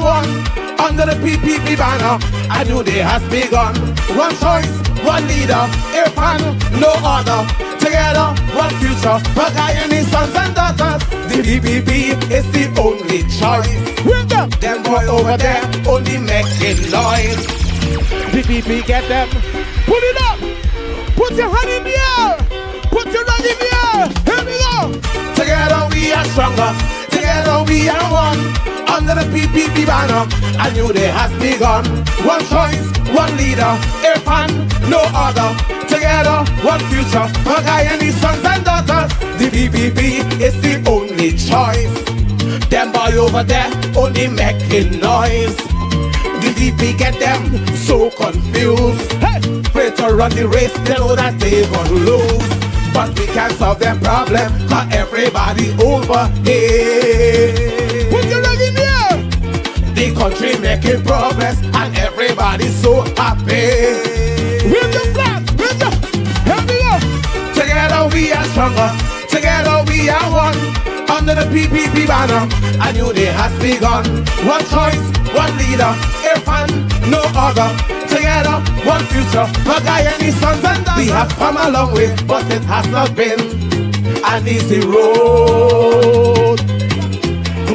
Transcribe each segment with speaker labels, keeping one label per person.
Speaker 1: one. Under the PPP banner, a new day has begun. One choice, one leader, Irfan, no other. Together, one future, for Guyanese sons and daughters. The PPP is the only choice. Them boy over there only making noise. PPP get them. Put it up. Put your hand in the air. Put your hand in the air. Here we go. Together we are stronger. Together we are one. Under the PPP banner, a new day has begun. One choice, one leader, Irfan, no other. Together, one future, for Guyanese sons and daughters. The PPP is the only choice. Them boy over there only making noise. The VP get them so confused. Hey, pray to run the race, they know that they gonna lose. But we can't solve them problem, cause everybody over here. Put your leg in the air. The country making progress and everybody's so happy. With the flag, with the, here we go. Together we are stronger, together we are one. Under the PPP banner, a new day has begun. One choice, one leader, Irfan, no other. Together, one future, for Guyanese sons and daughters. We have come a long way, but it has not been an easy road.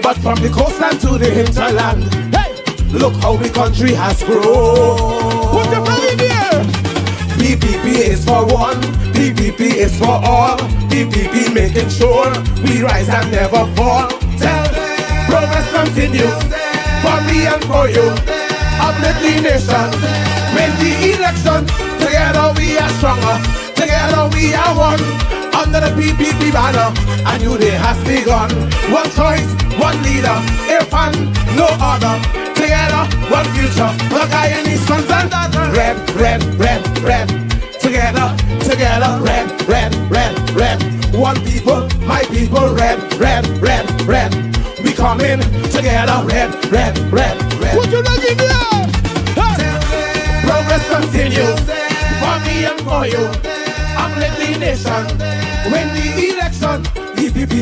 Speaker 1: But from the coastline to the hinterland, hey, look how the country has grown. Put your money in the air. PPP is for one, PPP is for all. PPP making sure we rise and never fall. Tell them, progress continues for me and for you. Uplift the nation, win the election. Together we are stronger, together we are one. Under the PPP banner, a new day has begun. One choice, one leader, Irfan, no other. Together, one future, for Guyanese sons and daughters. Red, red, red, red. Together, together, red, red, red, red. One people, my people, red, red, red, red. We coming together, red, red, red, red. Put your leg in the air. Progress continues for me and for you. Uplift the nation, win the election. PPP,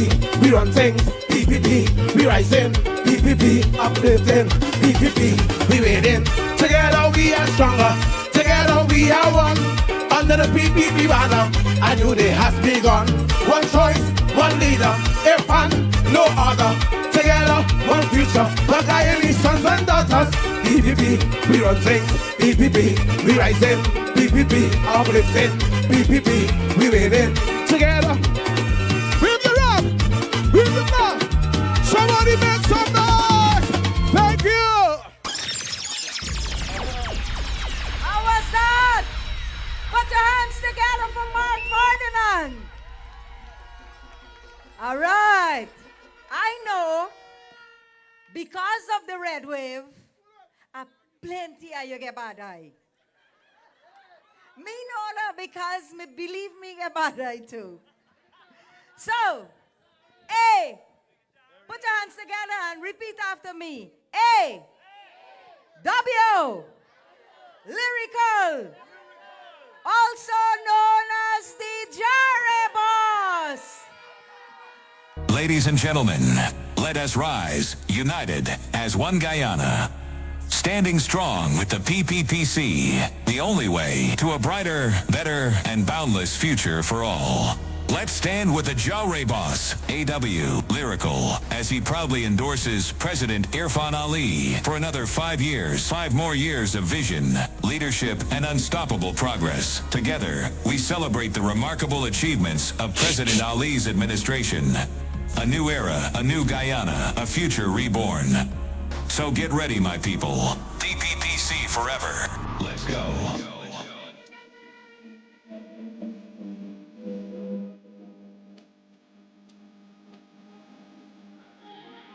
Speaker 1: we run things. PPP, we rising. PPP, uplifting. PPP, we waiting. Together we are stronger. Together we are one. Under the PPP banner, a new day has begun. One choice, one leader, Irfan, no other. Together, one future, for Guyanese sons and daughters. PPP, we run things. PPP, we rising. PPP, uplifting. PPP, we winning. Together, with the rock, with the mark. Somebody make some noise. Thank you.
Speaker 2: How was that? Put your hands together for Mark Ferdinand. All right. I know because of the red wave, plenty of you get bad eye. Me know that because me believe me get bad eye too. So, A, put your hands together and repeat after me. A, W, Lyrical, also known as the Jare Boss.
Speaker 3: Ladies and gentlemen, let us rise, united as one Guyana. Standing strong with the PPPC, the only way to a brighter, better, and boundless future for all. Let's stand with the Jare Boss, AW, Lyrical, as he proudly endorses President Irfan Ali for another 5 years, 5 more years of vision, leadership, and unstoppable progress. Together, we celebrate the remarkable achievements of President Ali's administration. A new era, a new Guyana, a future reborn. So get ready, my people. PPPC forever. Let's go.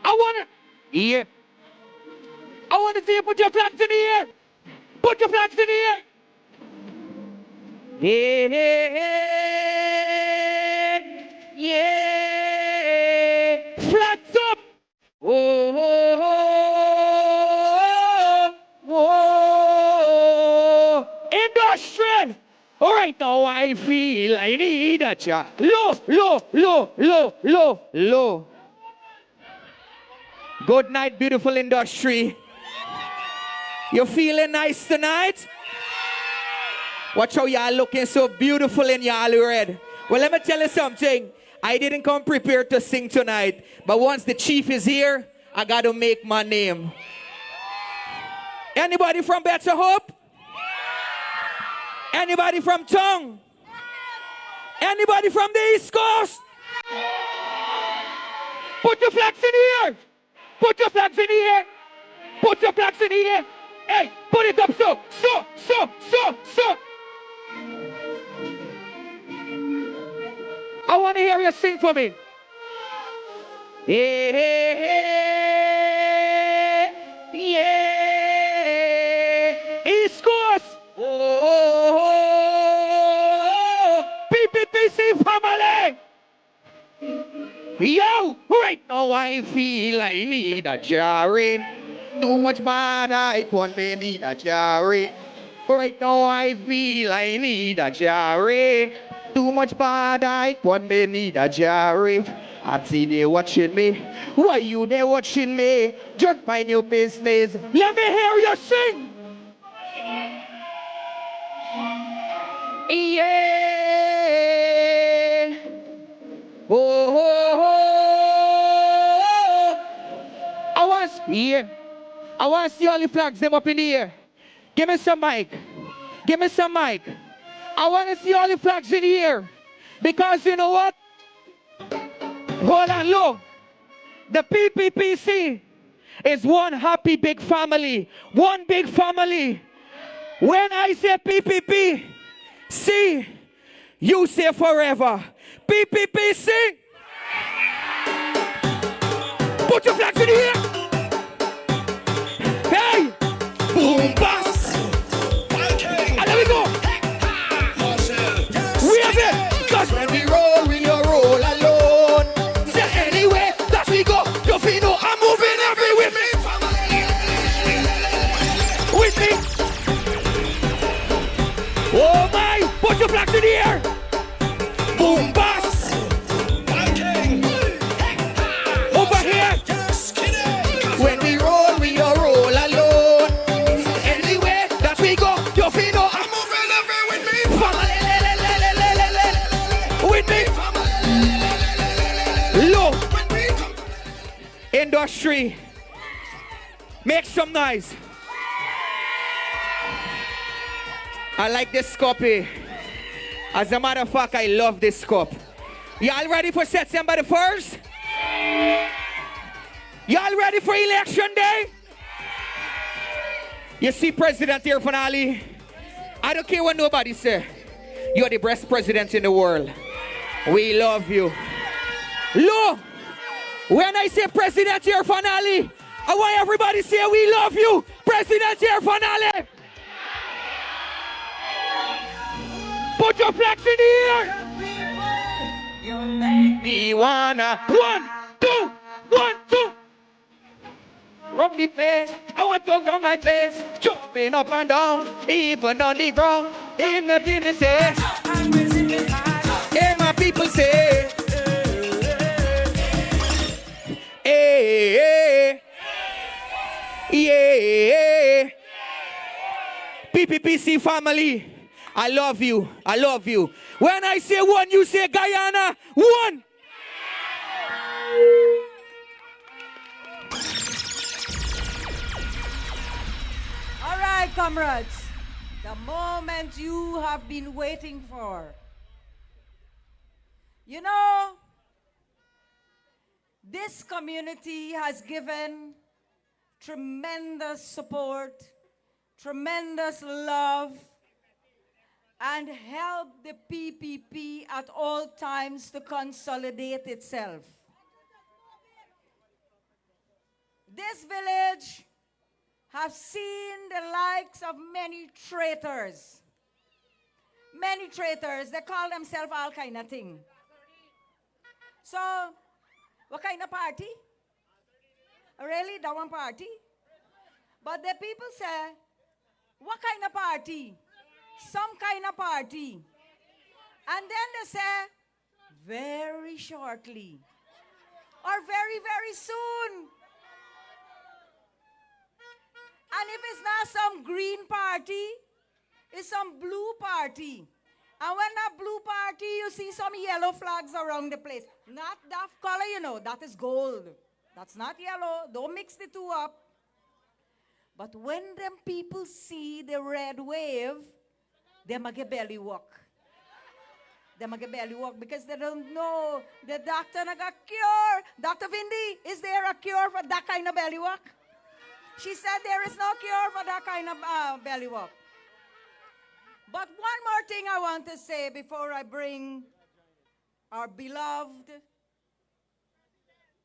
Speaker 4: I want to see you put your flags in the air. Put your flags in the air. Yeah, yeah. Flags up. Oh, oh, oh, oh. Endorsement. All right, now I feel I need a chat. Low, low, low, low, low, low. Good night, beautiful industry. You feeling nice tonight? Watch how y'all looking so beautiful in y'all red. Well, let me tell you something. I didn't come prepared to sing tonight, but once the chief is here, I got to make my name. Anybody from Better Hope? Anybody from Tongue? Anybody from the East Coast? Put your flags in the air. Put your flags in the air. Put your flags in the air. Hey, put it up so. I want to hear you sing for me. Yeah, yeah. East Coast. Oh, PPPC family. Yo, right now I feel I need a jarring. Too much bad I want me need a jarring. Right now I feel I need a jarring. Too much bad I want me need a jarring. I see they watching me. Why you they watching me? Just mind your business. Let me hear you sing. Yeah. Oh. I want to see all the flags them up in the air. Give me some mic. Give me some mic. I want to see all the flags in the air. Because you know what? Hold on, look. The PPPC is one happy big family. One big family. When I say PPP, see, you say forever. PPPC. Put your flags in the air. Hey! Boom, bass! And there we go! We have it! Cause when we roll, we don't roll alone. So anyway, that we go, you feel no, I'm moving every with me. With me! Oh my! Put your flags in the air! Boom, bass! Over here! When we roll, we don't roll alone. Anyway, that we go, you feel no, I'm moving every with me. With me. Look. Industry. Make some noise. I like this copy. As a matter of fact, I love this cup. Y'all ready for September the 1st? Y'all ready for election day? You see President here finale. I don't care what nobody say. You're the best president in the world. We love you. Look, when I say President here finale, I want everybody to say we love you. President here finale. Put your flags in the air. You make me wanna. 1, 2, 1, 2. Rub the place, I want to go my place, jumping up and down, even on the ground. In the business, say, and my people say, hey, yeah, PPPC family, I love you, I love you. When I say one, you say Guyana, 1.
Speaker 2: All right, comrades. The moment you have been waiting for. You know, this community has given tremendous support, tremendous love, and helped the PPP at all times to consolidate itself. This village have seen the likes of many traitors. Many traitors, they call themselves all kind of thing. So, what kind of party? Really, that one party? But the people say, what kind of party? Some kind of party. And then they say, very shortly, or very, very soon, if it's not some green party, it's some blue party. And when that blue party, you see some yellow flags around the place. Not that color, you know, that is gold. That's not yellow. Don't mix the two up. But when them people see the red wave, they might get belly walk. They might get belly walk because they don't know the doctor not got cure. Dr. Vindi, is there a cure for that kind of belly walk? She said there is no cure for that kind of belly walk. But one more thing I want to say before I bring our beloved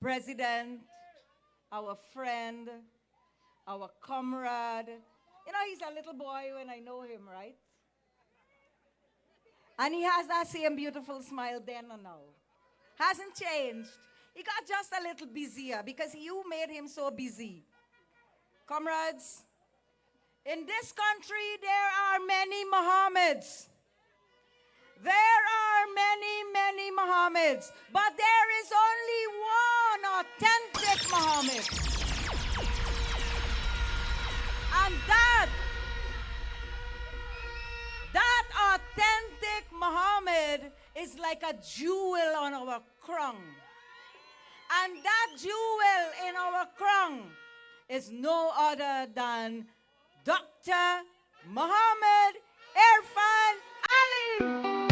Speaker 2: president, our friend, our comrade. You know, he's a little boy when I know him, right? And he has that same beautiful smile then and now. Hasn't changed. He got just a little busier because you made him so busy. Comrades, in this country, there are many Mohammeds. There are many, many Mohammeds. But there is only one authentic Mohammed. And that authentic Muhammad is like a jewel on our crown. And that jewel in our crown is no other than Dr. Muhammad Irfan Ali.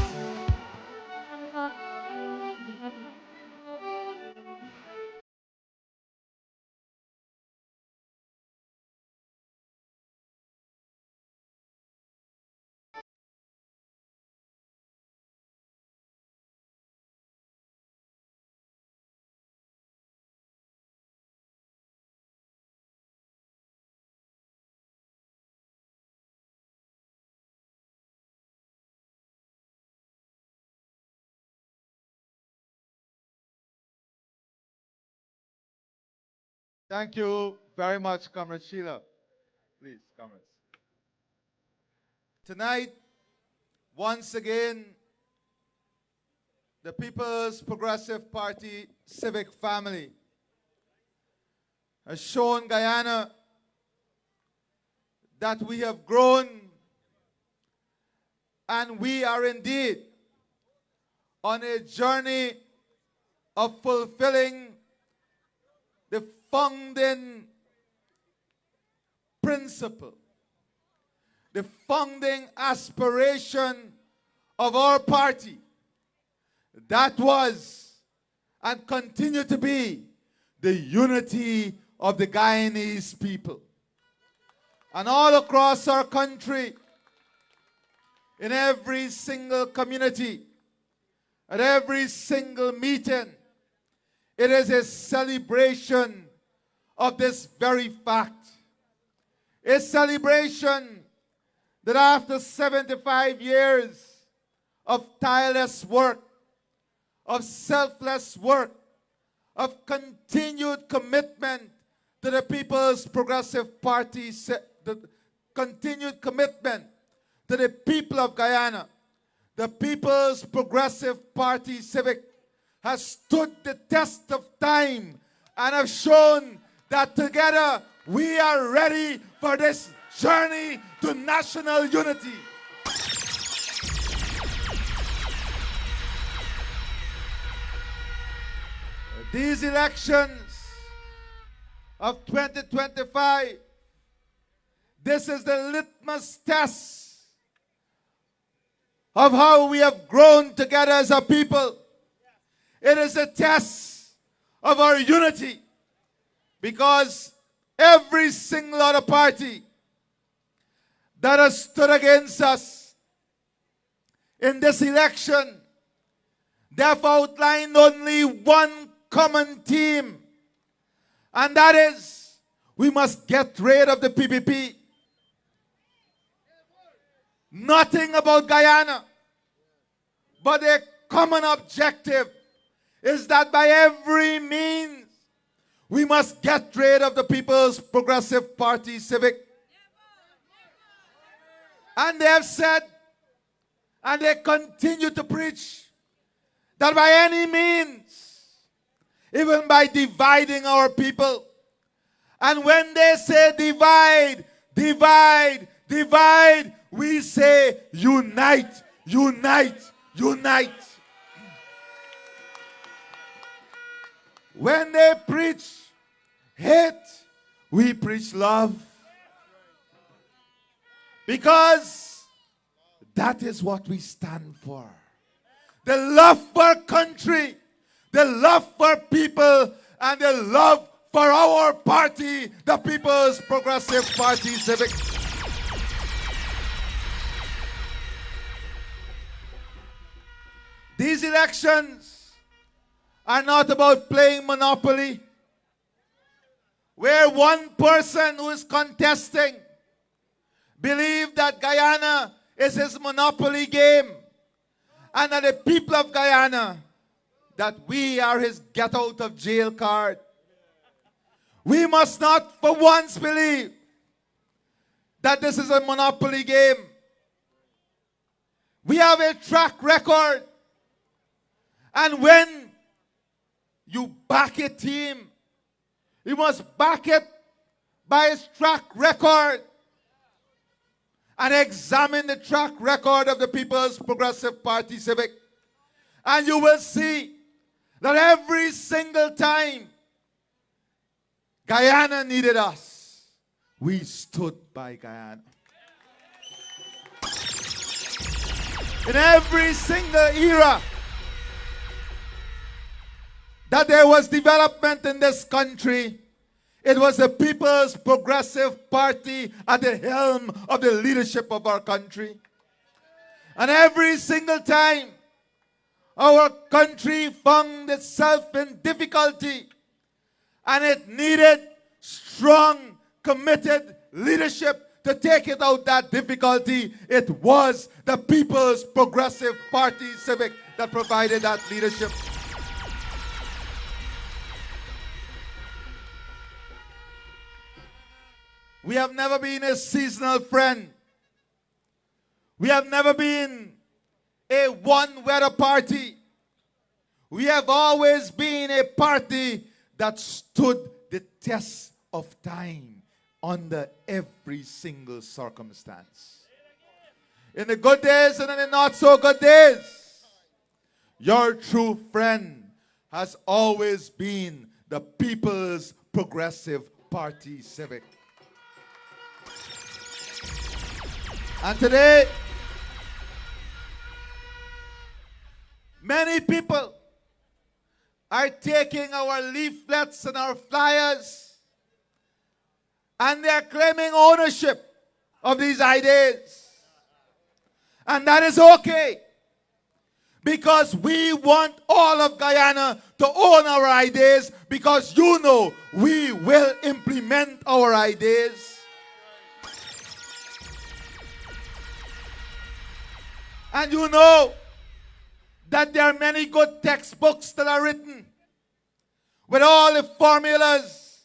Speaker 5: Thank you very much, Comrade Sheila. Please, comrades. Tonight, once again, the People's Progressive Party civic family has shown Guyana that we have grown and we are indeed on a journey of fulfilling the founding principle, the founding aspiration of our party. That was and continue to be the unity of the Guyanese people. And all across our country, in every single community, at every single meeting, it is a celebration of this very fact. A celebration that after 75 years of tireless work, of selfless work, of continued commitment to the People's Progressive Party, the continued commitment to the people of Guyana, the People's Progressive Party Civic has stood the test of time and have shown that together we are ready for this journey to national unity. These elections of 2025, this is the litmus test of how we have grown together as a people. It is a test of our unity because every single other party that has stood against us in this election, they have outlined only one common theme, and that is we must get rid of the PPP. Nothing about Guyana, but a common objective is that by every means we must get rid of the People's Progressive Party Civic. And they have said, and they continue to preach, that by any means, even by dividing our people, and when they say divide, divide, divide. We say unite, unite, unite. When they preach hate, we preach love. Because that is what we stand for. The love for country, the love for people, and the love for our party, the People's Progressive Party Civic. These elections are not about playing Monopoly, where one person who is contesting believes that Guyana is his Monopoly game, and that the people of Guyana, that we are his get out of jail card. We must not for once believe that this is a Monopoly game. We have a track record. And when you back a team, you must back it by its track record. And examine the track record of the People's Progressive Party Civic. And you will see that every single time Guyana needed us, we stood by Guyana. In every single era that there was development in this country, it was the People's Progressive Party at the helm of the leadership of our country. And every single time our country found itself in difficulty and it needed strong, committed leadership to take it out that difficulty, it was the People's Progressive Party Civic that provided that leadership. We have never been a seasonal friend. We have never been a one-weather party. We have always been a party that stood the test of time under every single circumstance. In the good days and in the not so good days, your true friend has always been the People's Progressive Party Civic. And today, many people are taking our leaflets and our flyers and they're claiming ownership of these ideas. And that is okay, because we want all of Guyana to own our ideas, because you know we will implement our ideas. And you know that there are many good textbooks that are written with all the formulas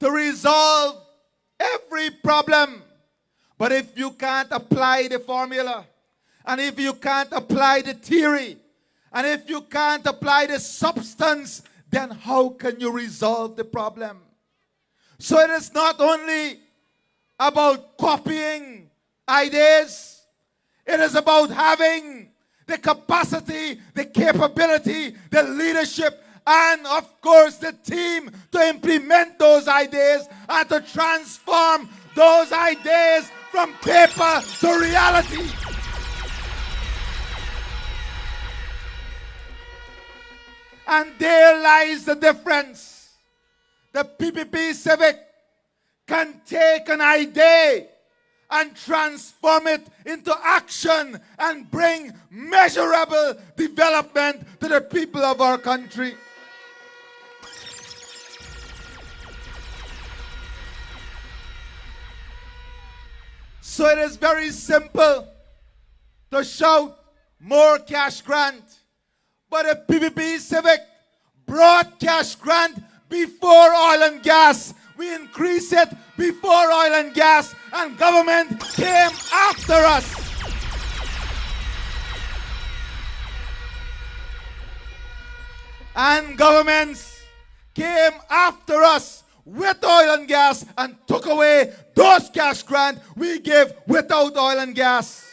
Speaker 5: to resolve every problem. But if you can't apply the formula, and if you can't apply the theory, and if you can't apply the substance, then how can you resolve the problem? So it is not only about copying ideas. It is about having the capacity, the capability, the leadership, and of course the team to implement those ideas and to transform those ideas from paper to reality. And there lies the difference. The PPP Civic can take an idea and transform it into action and bring measurable development to the people of our country. So it is very simple to shout more cash grant. But a PPP Civic brought cash grant before oil and gas. We increased it before oil and gas, and government came after us. And governments came after us with oil and gas and took away those cash grants we gave without oil and gas.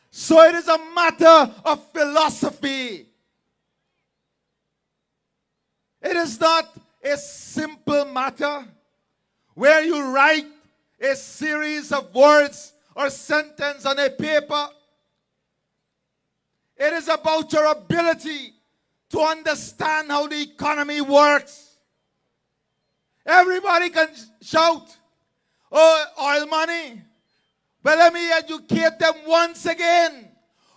Speaker 5: So it is a matter of philosophy. It is not a simple matter where you write a series of words or sentence on a paper. It is about your ability to understand how the economy works. Everybody can shout, oh, oil money. But let me educate them once again.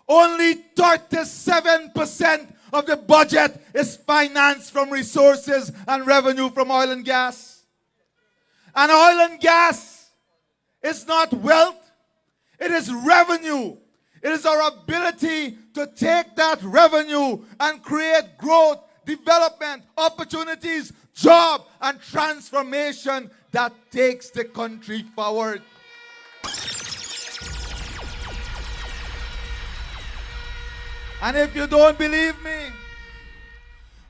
Speaker 5: Only 37% of the budget is financed from resources and revenue from oil and gas. And oil and gas is not wealth, it is revenue. It is our ability to take that revenue and create growth, development, opportunities, job, and transformation that takes the country forward. And if you don't believe me,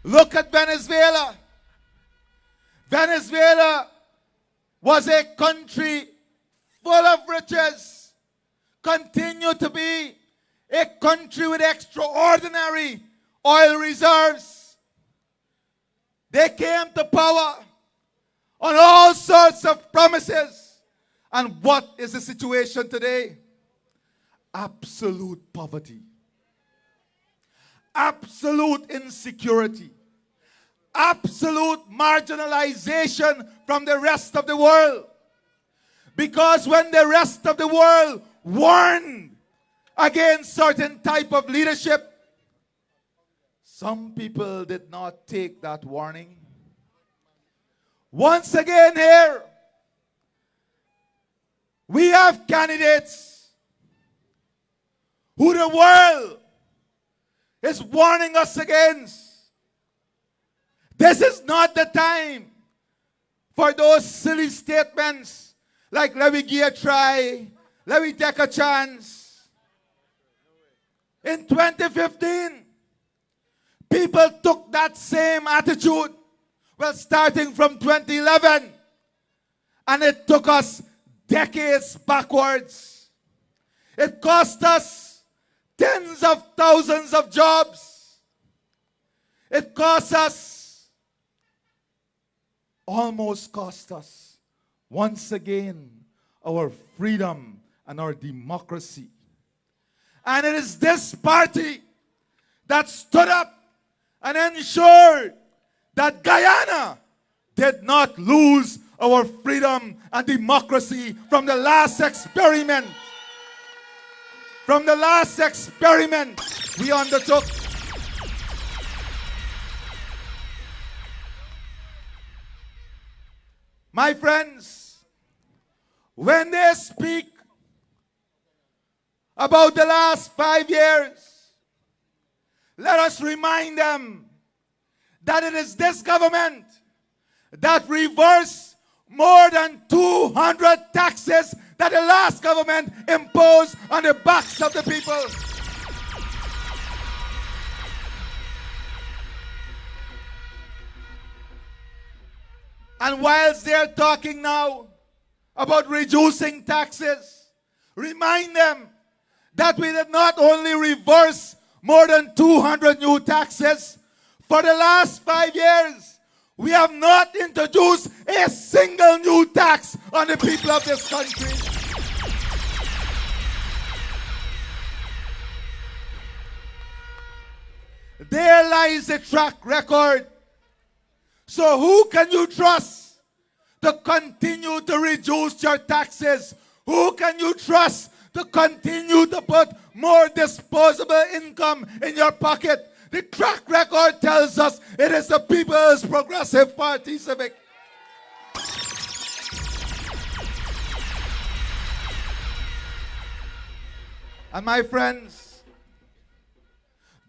Speaker 5: look at Venezuela. Venezuela was a country full of riches, continue to be a country with extraordinary oil reserves. They came to power on all sorts of promises. And what is the situation today? Absolute poverty. Absolute insecurity. Absolute marginalization from the rest of the world. Because when the rest of the world warned against certain type of leadership, some people did not take that warning. Once again here, we have candidates who the world is warning us against. This is not the time for those silly statements like, let me give a try, let me take a chance. In 2015, people took that same attitude, well, starting from 2011, and it took us decades backwards. It cost us tens of thousands of jobs. It almost cost us, once again, our freedom and our democracy. And it is this party that stood up and ensured that Guyana did not lose our freedom and democracy from the last experiment. From the last experiment we undertook. My friends, when they speak about the last 5 years, let us remind them that it is this government that reversed more than 200 taxes that the last government imposed on the backs of the people. And whilst they're talking now about reducing taxes, remind them that we did not only reverse more than 200 new taxes, for the last 5 years, we have not introduced a single new tax on the people of this country. There lies the track record. So who can you trust to continue to reduce your taxes? Who can you trust to continue to put more disposable income in your pocket? The track record tells us it is the People's Progressive Party, Civic. And my friends,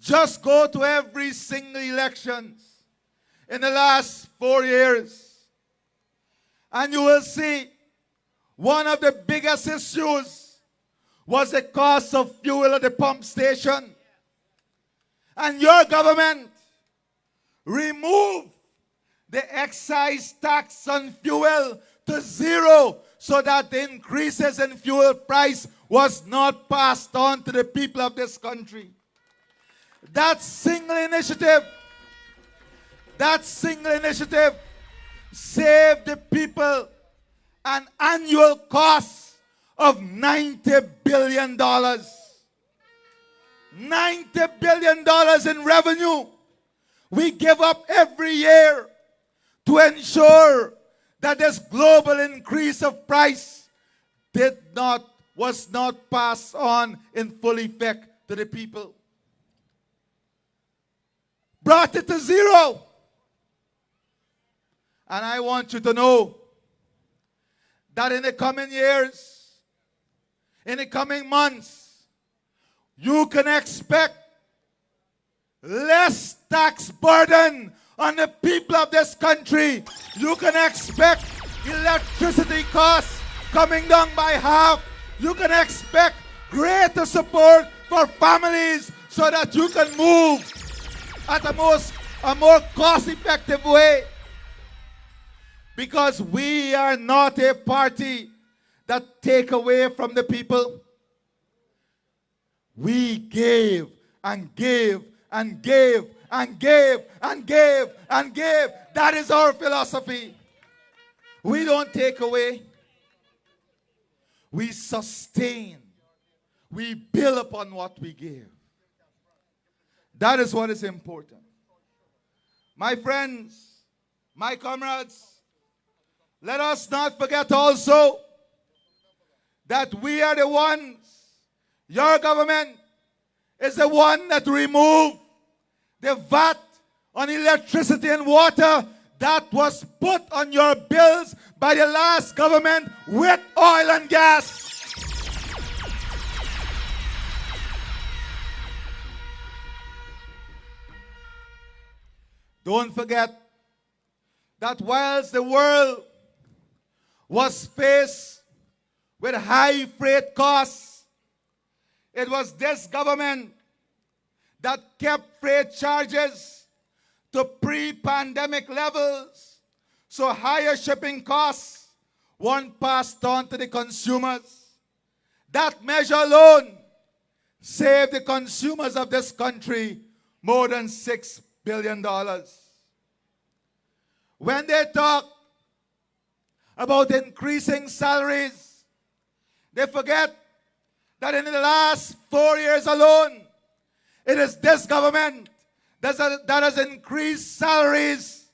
Speaker 5: just go to every single elections in the last 4 years, and you will see one of the biggest issues was the cost of fuel at the pump station. And your government removed the excise tax on fuel to zero so that the increases in fuel price was not passed on to the people of this country. That single initiative saved the people an annual cost of $90 billion. $90 billion in revenue we give up every year to ensure that this global increase of price was not passed on in full effect to the people. Brought it to zero. And I want you to know that in the coming years, in the coming months, you can expect less tax burden on the people of this country. You can expect electricity costs coming down by half. You can expect greater support for families so that you can move at a more cost-effective way. Because we are not a party that take away from the people. We gave and gave and gave and gave and gave and gave. That is our philosophy. We don't take away. We sustain. We build upon what we give. That is what is important. My friends, my comrades, let us not forget also that we are the ones, your government is the one that removed the VAT on electricity and water that was put on your bills by the last government with oil and gas. Don't forget that whilst the world was faced with high freight costs, it was this government that kept freight charges to pre-pandemic levels, so higher shipping costs weren't passed on to the consumers. That measure alone saved the consumers of this country more than $6 billion. When they talk about increasing salaries, they forget that in the last 4 years alone, it is this government that has increased salaries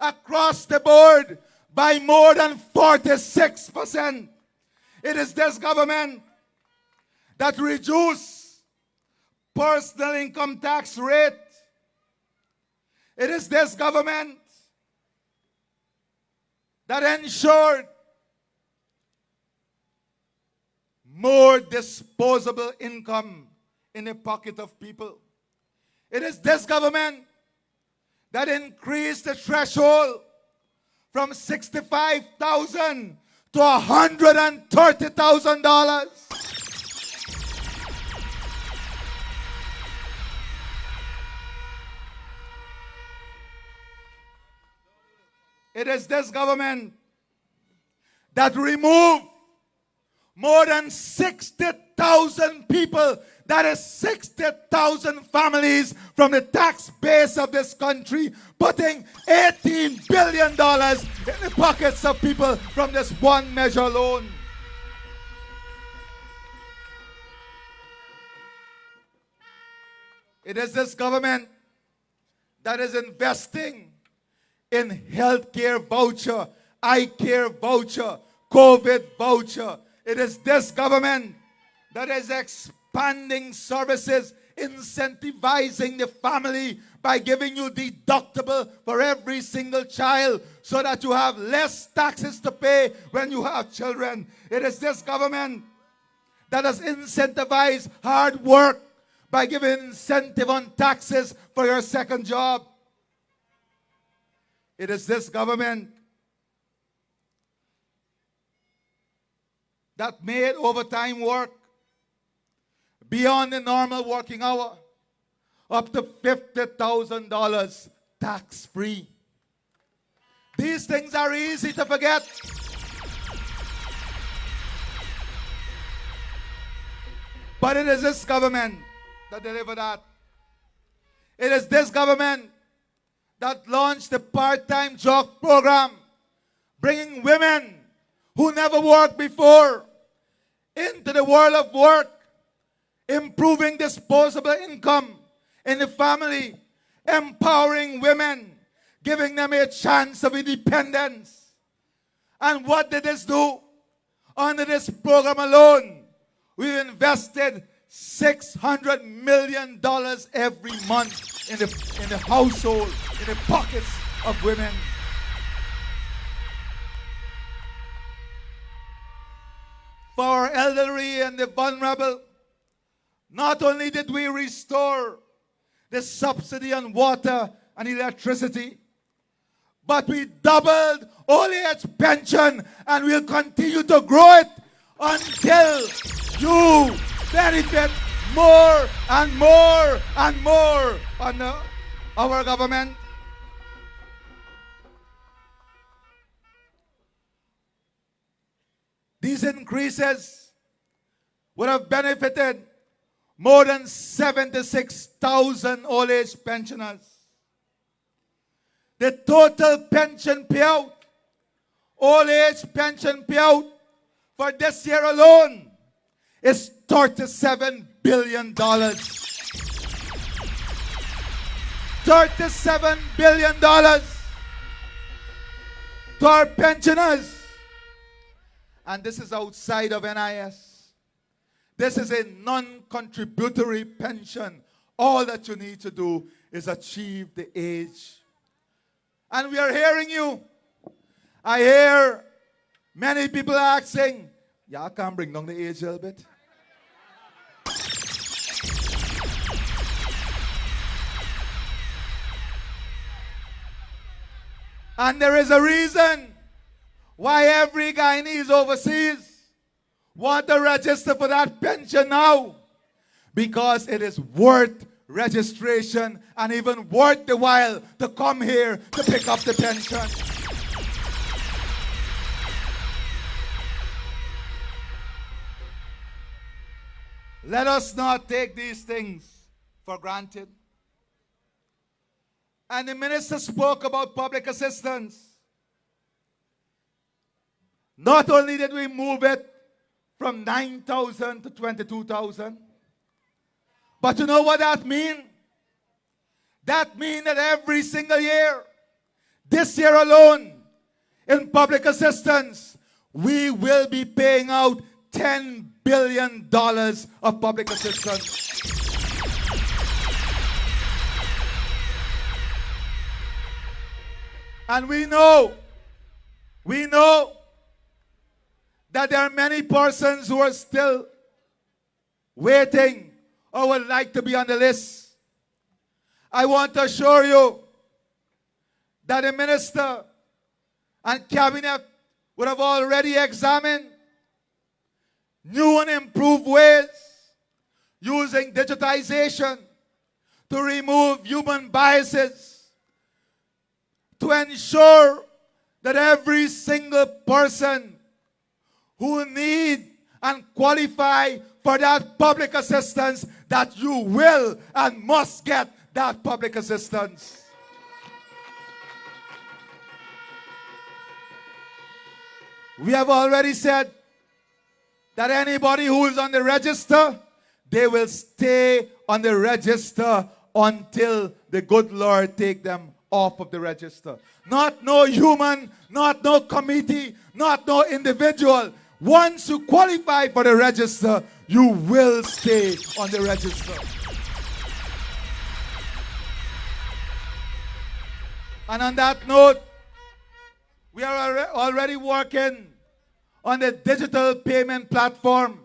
Speaker 5: across the board by more than 46%. It is this government that reduced personal income tax rate. It is this government that ensured more disposable income in the pocket of people. It is this government that increased the threshold from $65,000 to $130,000. It is this government that removed more than 60,000 people, that is 60,000 families from the tax base of this country, putting $18 billion in the pockets of people from this one measure alone. It is this government that is investing in healthcare voucher, eye care voucher, COVID voucher. It is this government that is expanding services, incentivizing the family by giving you deductible for every single child so that you have less taxes to pay when you have children. It is this government that has incentivized hard work by giving incentive on taxes for your second job. It is this government that made overtime work beyond the normal working hour up to $50,000 tax-free. These things are easy to forget. But it is this government that delivered that. It is this government that launched the part-time job program, bringing women who never worked before into the world of work, improving disposable income in the family, empowering women, giving them a chance of independence. And what did this do? Under this program alone, we invested $600 million every month in the household, in the pockets of women. For our elderly and the vulnerable, not only did we restore the subsidy on water and electricity, but we doubled old age pension, and we'll continue to grow it until you benefit more and more and more under our government. These increases would have benefited more than 76,000 old age pensioners. The total pension payout, old age pension payout for this year alone is $37 billion. $37 billion to our pensioners. And this is outside of NIS. This is a non-contributory pension. All that you need to do is achieve the age. And we are hearing you. I hear many people asking, y'all can't bring down the age a little bit? And there is a reason why every Guyanese overseas want to register for that pension now. Because it is worth registration and even worth the while to come here to pick up the pension. Let us not take these things for granted. And the minister spoke about public assistance. Not only did we move it from 9,000 to 22,000, but you know what that means? That means that every single year, this year alone, in public assistance, we will be paying out $10 billion of public assistance. And we know that there are many persons who are still waiting or would like to be on the list. I want to assure you that the minister and cabinet would have already examined new and improved ways using digitization to remove human biases, to ensure that every single person who need and qualify for that public assistance, that you will and must get that public assistance. We have already said that anybody who is on the register, they will stay on the register until the good Lord take them off of the register. Not no human, not no committee, not no individual. Once you qualify for the register, you will stay on the register. And on that note, we are already working on the digital payment platform.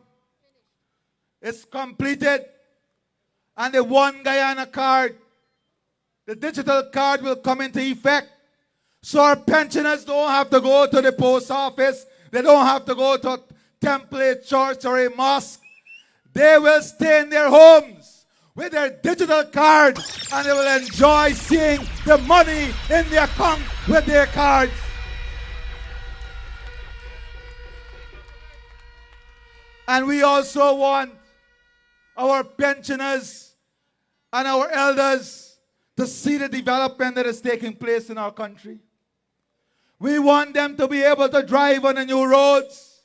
Speaker 5: It's completed. And the One Guyana card, the digital card, will come into effect. So our pensioners don't have to go to the post office. They don't have to go to a temple, a church, or a mosque. They will stay in their homes with their digital card, and they will enjoy seeing the money in their account with their cards. And we also want our pensioners and our elders to see the development that is taking place in our country. We want them to be able to drive on the new roads.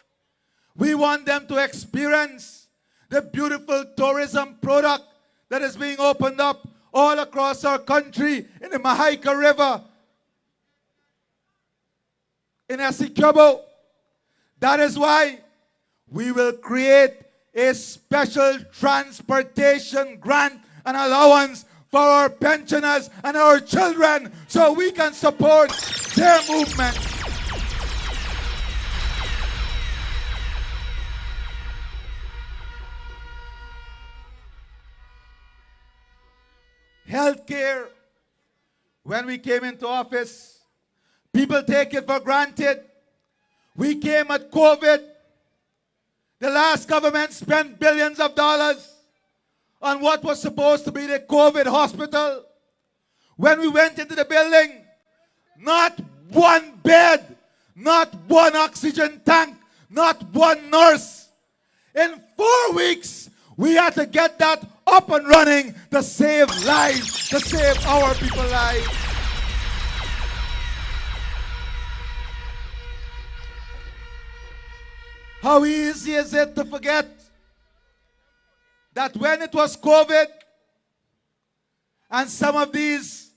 Speaker 5: We want them to experience the beautiful tourism product that is being opened up all across our country in the Mahaika River, in Essequibo. That is why we will create a special transportation grant and allowance for our pensioners and our children so we can support their movement. Healthcare, when we came into office, people take it for granted. We came at COVID. The last government spent billions of dollars on what was supposed to be the COVID hospital. When we went into the building, not one bed, not one oxygen tank, not one nurse. In 4 weeks, we had to get that up and running to save lives, to save our people's lives. How easy is it to forget that when it was COVID and some of these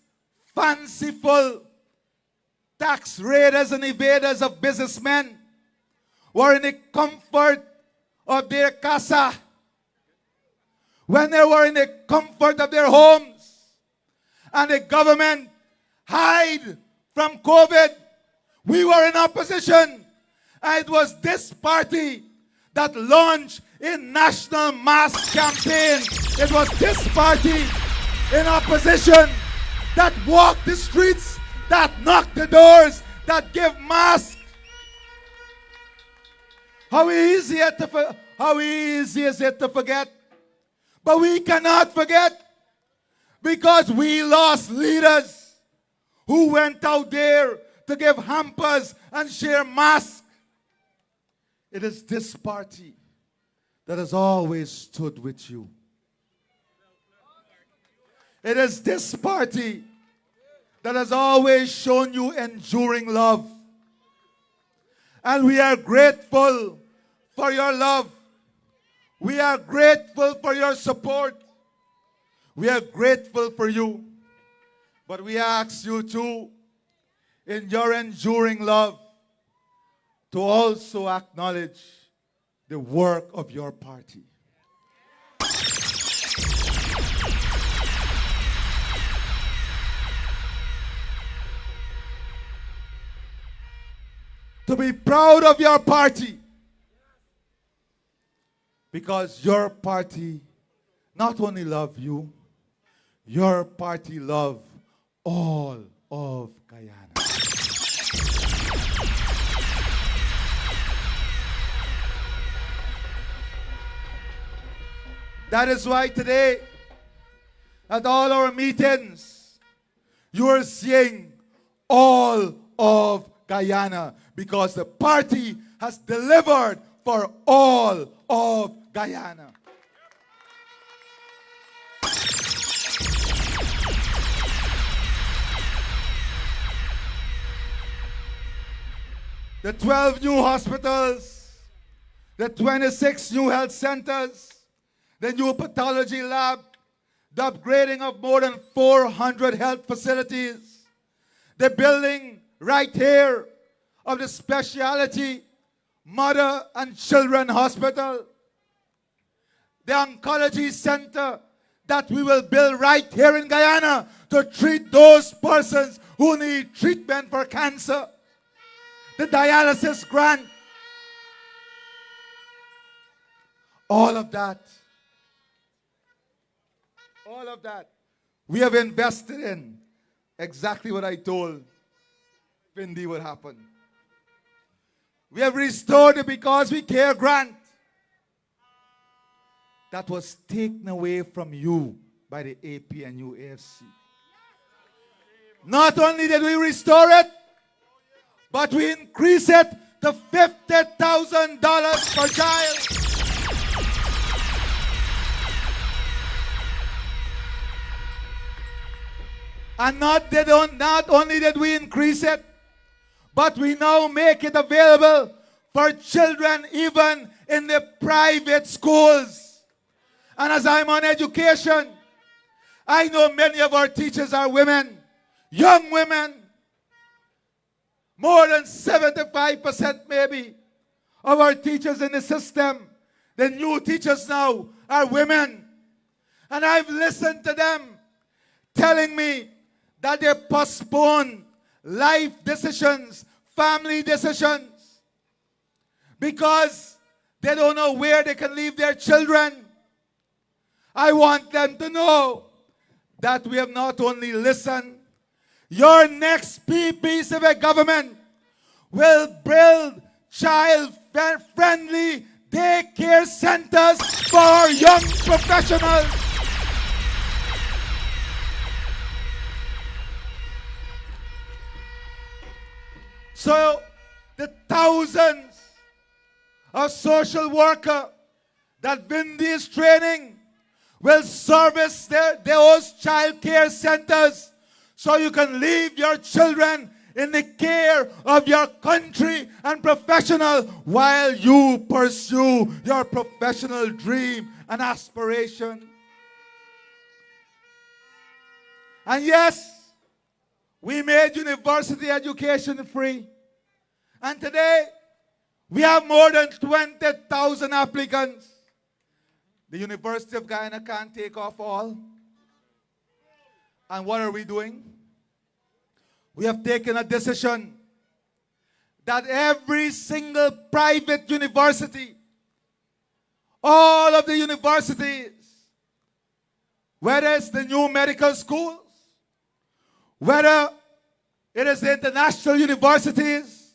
Speaker 5: fanciful tax raiders and evaders of businessmen were in the comfort of their casa, when they were in the comfort of their homes, and the government hid from COVID, we were in opposition. And it was this party that launched a national mass campaign. It was this party in opposition that walked the streets, that knocked the doors, that gave masks. How easy is it to forget? But we cannot forget, because we lost leaders who went out there to give hampers and share masks. It is this party that has always stood with you. It is this party that has always shown you enduring love. And we are grateful for your love. We are grateful for your support. We are grateful for you. But we ask you to, in your enduring love, to also acknowledge the work of your party. To be proud of your party, because your party not only love you, your party love all of Guyana. That is why today, at all our meetings, you are seeing all of Guyana, because the party has delivered for all of Guyana. The 12 new hospitals, the 26 new health centers, the new pathology lab, the upgrading of more than 400 health facilities, the building right here of the specialty mother and children hospital, the oncology center that we will build right here in Guyana to treat those persons who need treatment for cancer, the dialysis grant, all of that, we have invested in exactly what I told Vindy would happen. We have restored the Because We Care grant. that was taken away from you by the APNU AFC. Not only did we restore it, but we increased it to $50,000 per child. And not only did we increase it, but we now make it available for children even in the private schools. And as I'm on education, I know many of our teachers are women, young women. More than 75% maybe of our teachers in the system, the new teachers now, are women. And I've listened to them telling me that they postpone life decisions, family decisions, because they don't know where they can leave their children. I want them to know that we have not only listened. Your next PPP civic government will build child-friendly daycare centers for young professionals. So the thousands of social workers that Vindi is training will service those child care centers, so you can leave your children in the care of your country and professional while you pursue your professional dream and aspiration. And yes, we made university education free. And today, we have more than 20,000 applicants. The University of Guyana can't take off all. And what are we doing? We have taken a decision that every single private university, all of the universities, whether it's the new medical schools, whether it is the international universities,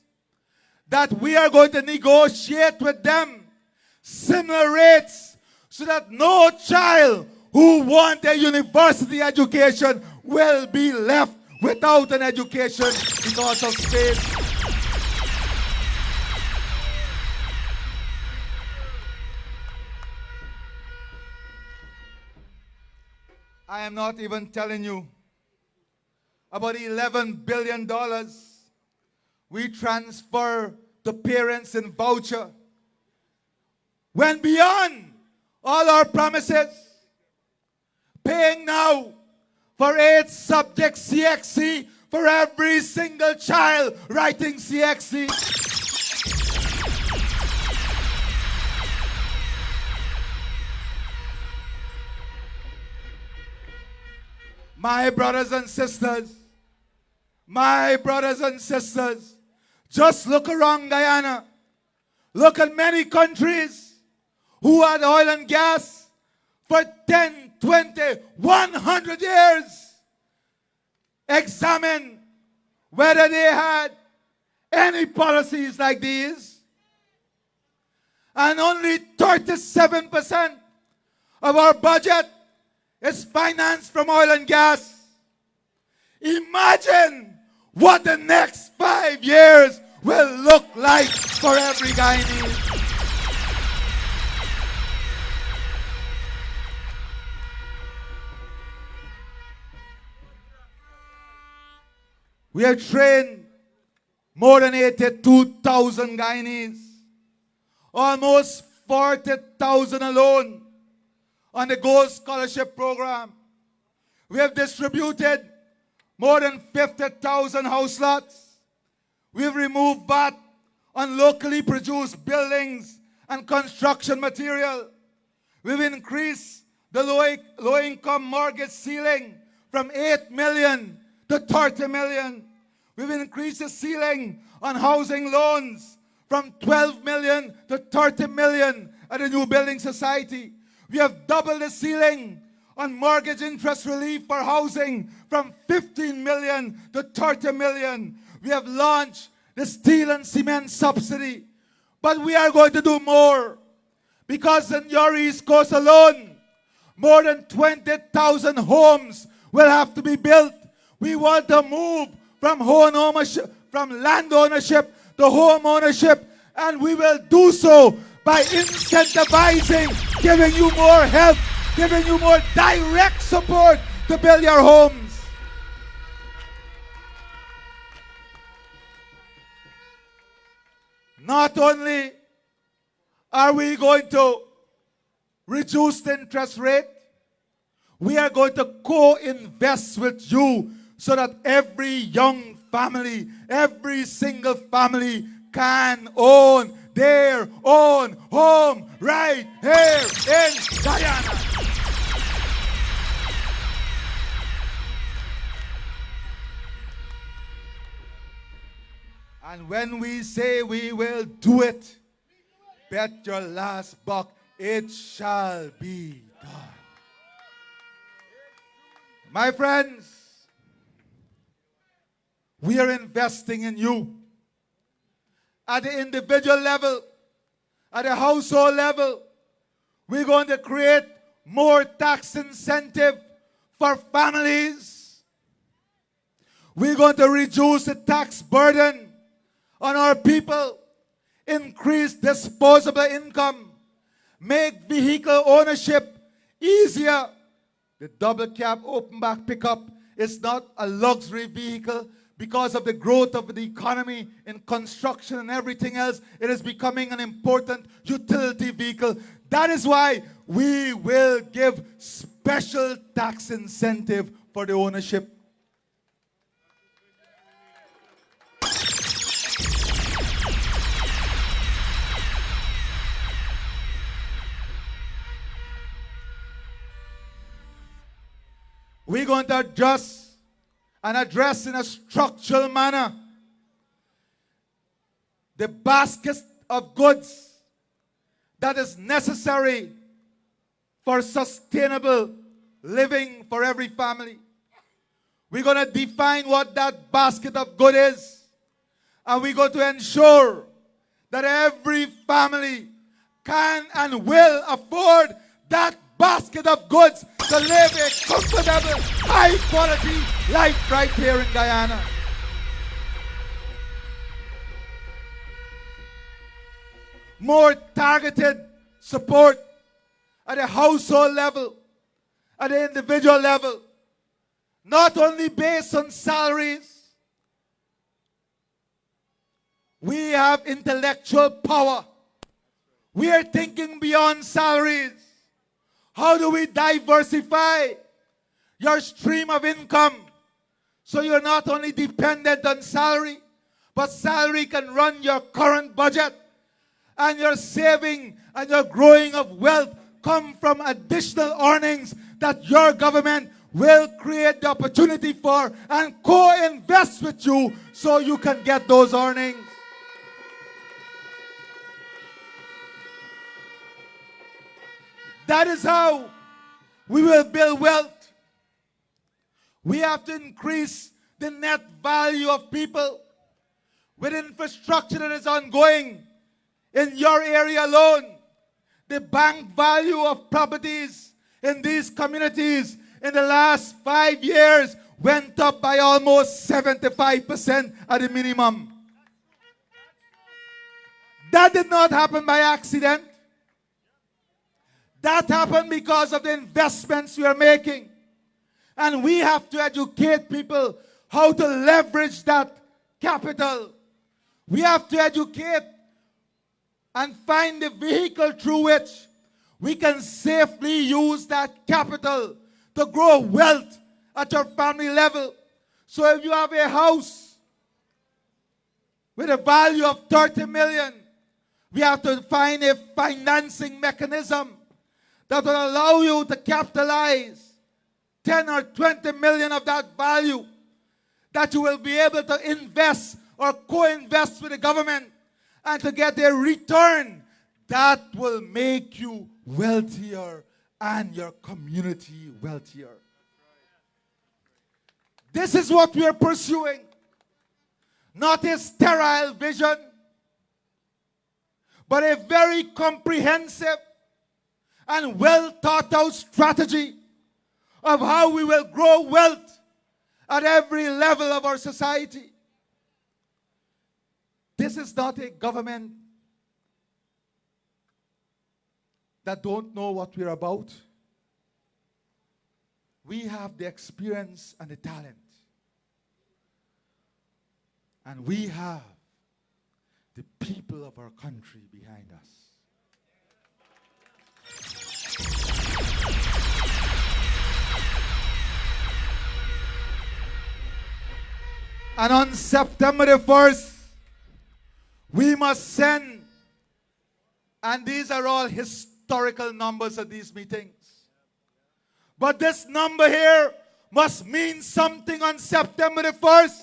Speaker 5: that we are going to negotiate with them similar rates so that no child who wants a university education will be left without an education because of space. I am not even telling you about $11 billion we transfer to parents in voucher, when beyond all our promises, paying now for 8 subject CXC for every single child writing CXC. My brothers and sisters, just look around Guyana. Look at many countries who had oil and gas for 10, 20, 100 years. Examine whether they had any policies like these. And only 37% of our budget is financed from oil and gas. Imagine what the next 5 years will look like for every Guyanese. We have trained more than 82,000 Guyanese, almost 40,000 alone on the Gold Scholarship Program. We have distributed more than 50,000 house lots. We have removed VAT on locally produced buildings and construction material. We've increased the low-income mortgage ceiling from 8 million to 30 million. We've increased the ceiling on housing loans from 12 million to 30 million at the New Building Society. We have doubled the ceiling on mortgage interest relief for housing from 15 million to 30 million. We have launched the steel and cement subsidy. But we are going to do more, Because in your East Coast alone, more than 20,000 homes will have to be built. We want to move from home ownership, from land ownership to home ownership, and we will do so by incentivizing, giving you more help, giving you more direct support to build your homes. Not only are we going to reduce the interest rate, we are going to co-invest with you so that every young family, every single family can own their own home right here in Guyana. And when we say we will do it, bet your last buck it shall be done. My friends, we are investing in you. At the individual level, at the household level, we're going to create more tax incentive for families. We're going to reduce the tax burden on our people, increase disposable income, make vehicle ownership easier. The double cab open back pickup is not a luxury vehicle. Because of the growth of the economy in construction and everything else, it is becoming an important utility vehicle. That is why we will give special tax incentive for the ownership. We're going to adjust and address in a structural manner the basket of goods that is necessary for sustainable living for every family. We're going to define what that basket of good is, and we're going to ensure that every family can and will afford that basket of goods to live a comfortable, high-quality life right here in Guyana. More targeted support at the household level, at the individual level, not only based on salaries. We have intellectual power. We are thinking beyond salaries. How do we diversify your stream of income so you're not only dependent on salary, but salary can run your current budget, and your saving and your growing of wealth come from additional earnings that your government will create the opportunity for and co-invest with you so you can get those earnings. That is how we will build wealth. We have to increase the net value of people with infrastructure that is ongoing. In your area alone, the bank value of properties in these communities in the last 5 years went up by almost 75% at the minimum. That did not happen by accident. That happened because of the investments we are making. And we have to educate people how to leverage that capital. We have to educate and find the vehicle through which we can safely use that capital to grow wealth at your family level. So if you have a house with a value of 30 million, we have to find a financing mechanism that will allow you to capitalize 10 or 20 million of that value, that you will be able to invest or co-invest with the government and to get a return that will make you wealthier and your community wealthier. This is what we are pursuing. Not a sterile vision, but a very comprehensive and well thought out strategy of how we will grow wealth at every level of our society. This is not a government that don't know what we're about. We have the experience and the talent. And we have the people of our country behind us. And on September the 1st, we must send, and these are all historical numbers of these meetings, but this number here must mean something on September the 1st.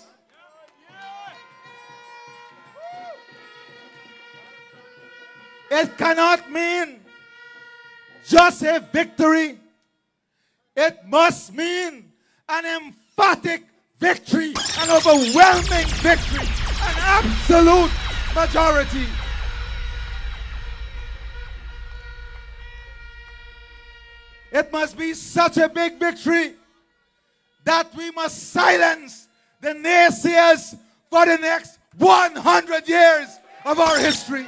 Speaker 5: It cannot mean just a victory. It must mean an emphatic victory, an overwhelming victory, an absolute majority. It must be such a big victory that we must silence the naysayers for the next 100 years of our history.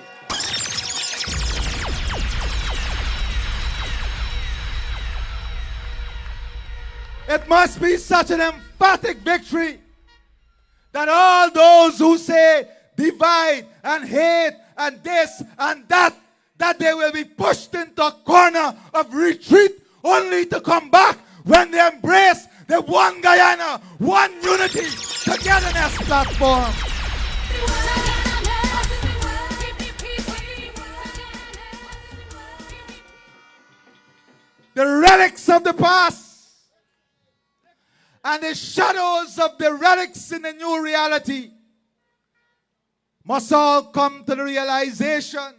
Speaker 5: It must be such an emphatic victory that all those who say divide and hate and this and that they will be pushed into a corner of retreat only to come back when they embrace the one Guyana, one unity, togetherness platform. The relics of the past and the shadows of the relics in the new reality must all come to the realization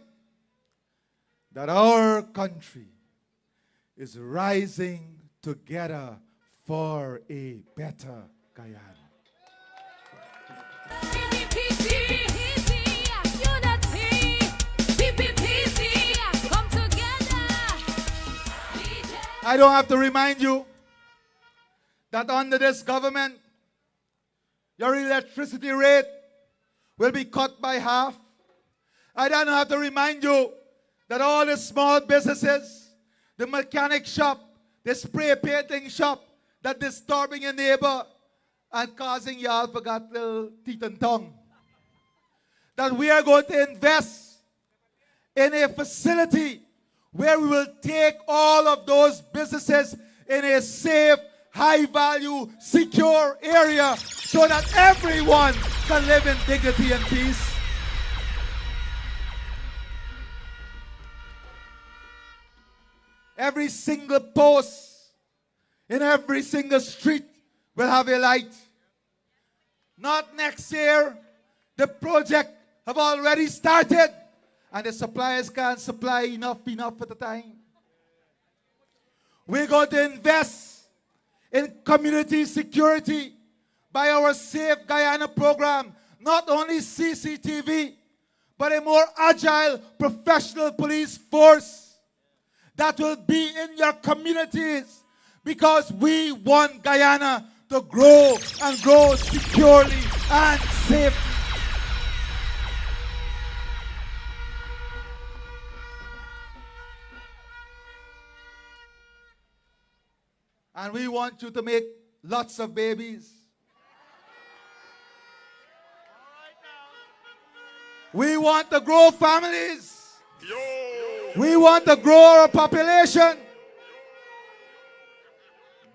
Speaker 5: that our country is rising together for a better Guyana. I don't have to remind you that under this government, your electricity rate will be cut by half. I don't have to remind you that all the small businesses, the mechanic shop, the spray painting shop that disturbing your neighbor and causing y'all forgot little teeth and tongue, that we are going to invest in a facility where we will take all of those businesses in a safe, high-value, secure area so that everyone can live in dignity and peace. Every single post in every single street will have a light. Not next year. The project have already started and the suppliers can't supply enough at a time. We're going to invest in community security by our Safe Guyana program. Not only CCTV, but a more agile professional police force that will be in your communities, because we want Guyana to grow and grow securely and safely. And we want you to make lots of babies. We want to grow families. We want to grow our population.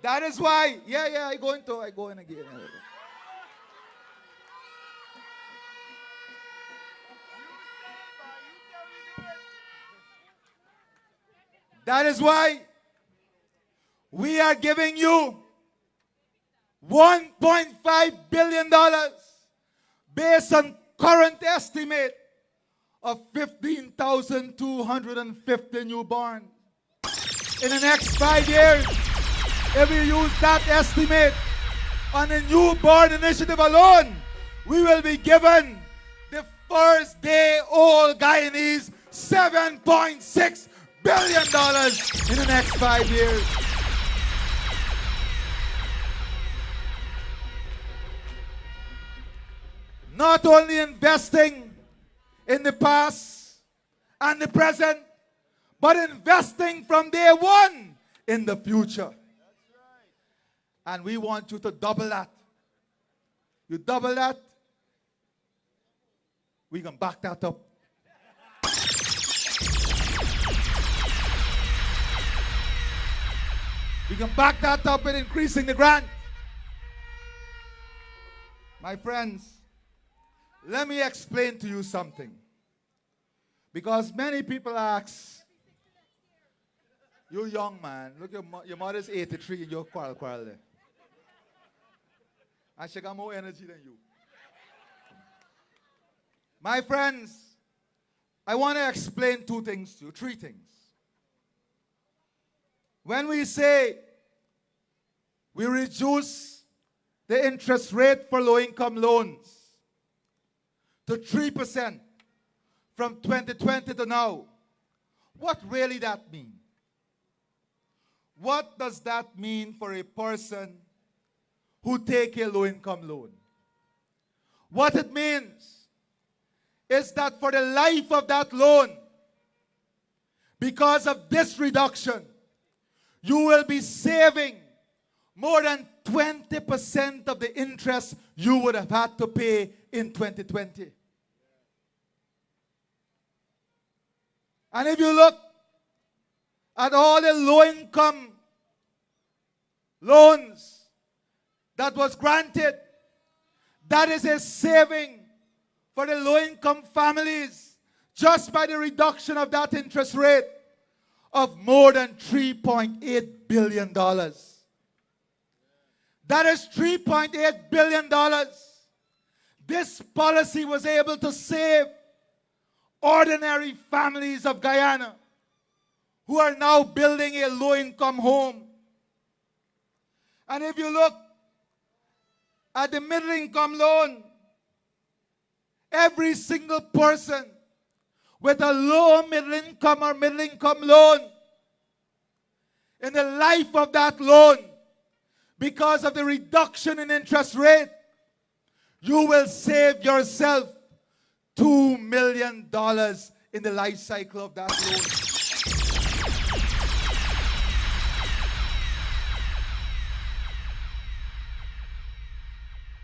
Speaker 5: That is why, I go in again. That is why we are giving you $1.5 billion based on current estimate of 15,250 newborns. In the next 5 years, if we use that estimate on the newborn initiative alone, we will be given the first day old Guyanese $7.6 billion in the next 5 years. Not only investing in the past and the present, but investing from day one in the future. And we want you to double that. You double that, we can back that up. We can back that up with increasing the grant. My friends, let me explain to you something. Because many people ask, you young man, look, your mother's 83 and you're quarrel there. And she got more energy than you. My friends, I want to explain two things to you, three things. When we say we reduce the interest rate for low-income loans to 3% from 2020 to now, what really that mean? What does that mean for a person who take a low-income loan? What it means is that for the life of that loan, because of this reduction, you will be saving more than 20% of the interest you would have had to pay in 2020. And if you look at all the low-income loans that was granted, that is a saving for the low-income families just by the reduction of that interest rate of more than $3.8 billion. That is $3.8 billion. This policy was able to save ordinary families of Guyana who are now building a low-income home. And if you look at the middle-income loan, every single person with a low middle-income or middle-income loan, in the life of that loan, because of the reduction in interest rate, you will save yourself $2 million in the life cycle of that loan.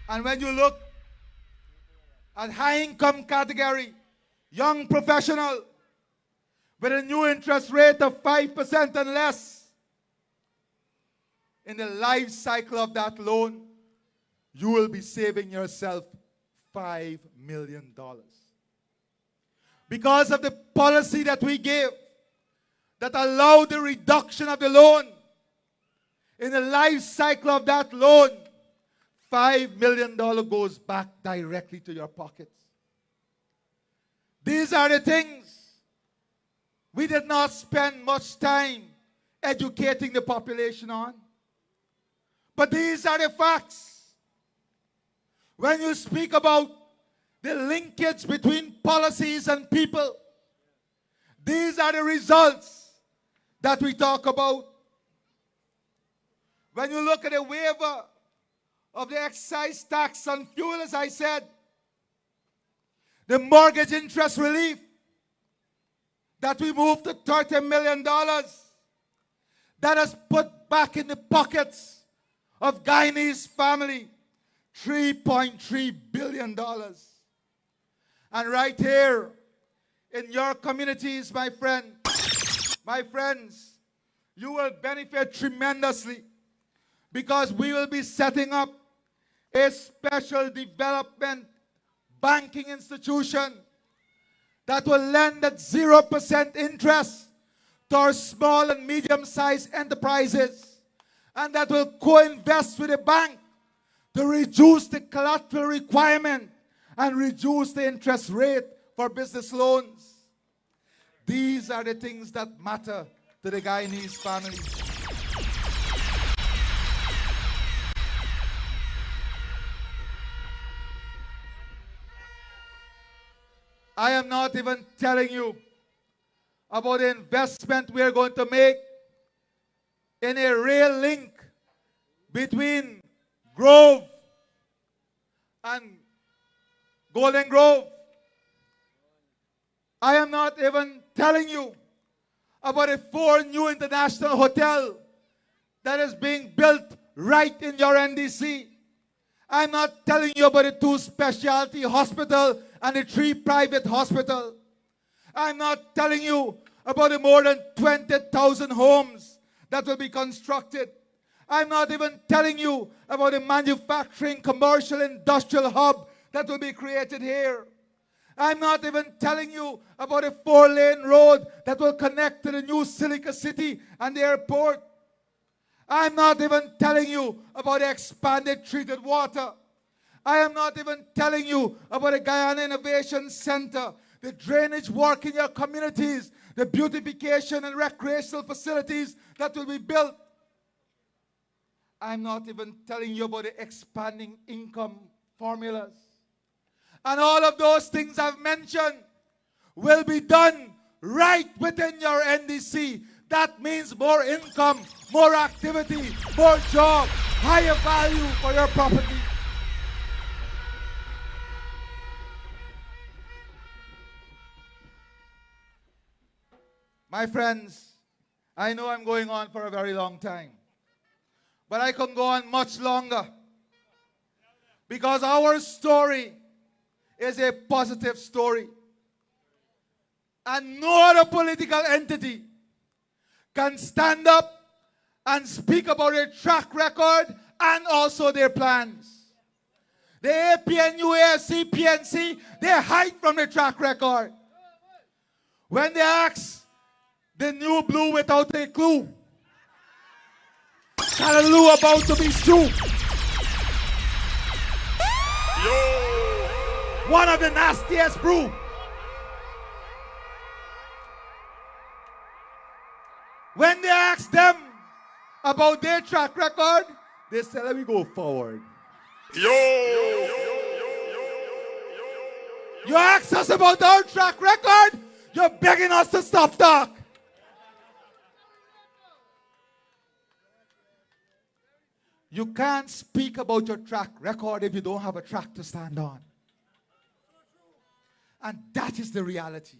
Speaker 5: And when you look at high-income category, young professional, with a new interest rate of 5% and less, in the life cycle of that loan, you will be saving yourself $5 million. Because of the policy that we gave that allowed the reduction of the loan, in the life cycle of that loan, $5 million goes back directly to your pockets. These are the things we did not spend much time educating the population on. But these are the facts. When you speak about the linkage between policies and people, these are the results that we talk about. When you look at the waiver of the excise tax on fuel, as I said, the mortgage interest relief that we moved to $30 million, that has put back in the pockets of Guyanese family $3.3 billion. And right here in your communities, my friends, you will benefit tremendously because we will be setting up a special development banking institution that will lend at 0% interest to our small and medium-sized enterprises, and that will co-invest with the bank to reduce the collateral requirement and reduce the interest rate for business loans. These are the things that matter to the Guyanese families. I am not even telling you about the investment we are going to make in a rail link between Grove and Golden Grove. I am not even telling you about a 4 new international hotel that is being built right in your NDC. I'm not telling you about the 2 specialty hospitals and the 3 private hospitals. I'm not telling you about the more than 20,000 homes that will be constructed. I'm not even telling you about the manufacturing, commercial, industrial hub that will be created here. I'm not even telling you about a 4-lane road that will connect to the new Silica City and the airport. I'm not even telling you about the expanded treated water. I am not even telling you about the Guyana Innovation Center, the drainage work in your communities, the beautification and recreational facilities that will be built. I'm not even telling you about the expanding income formulas. And all of those things I've mentioned will be done right within your NDC. That means more income, more activity, more job, higher value for your property. My friends, I know I'm going on for a very long time, but I can go on much longer because our story is a positive story. And no other political entity can stand up and speak about their track record and also their plans. The APNU, AFC, PNC, they hide from their track record. When they ask the new blue without a clue, Callaloo about to be sued. One of the nastiest brew. When they ask them about their track record, they say, let me go forward. You ask us about our track record, you're begging us to stop talk. You can't speak about your track record if you don't have a track to stand on. And that is the reality.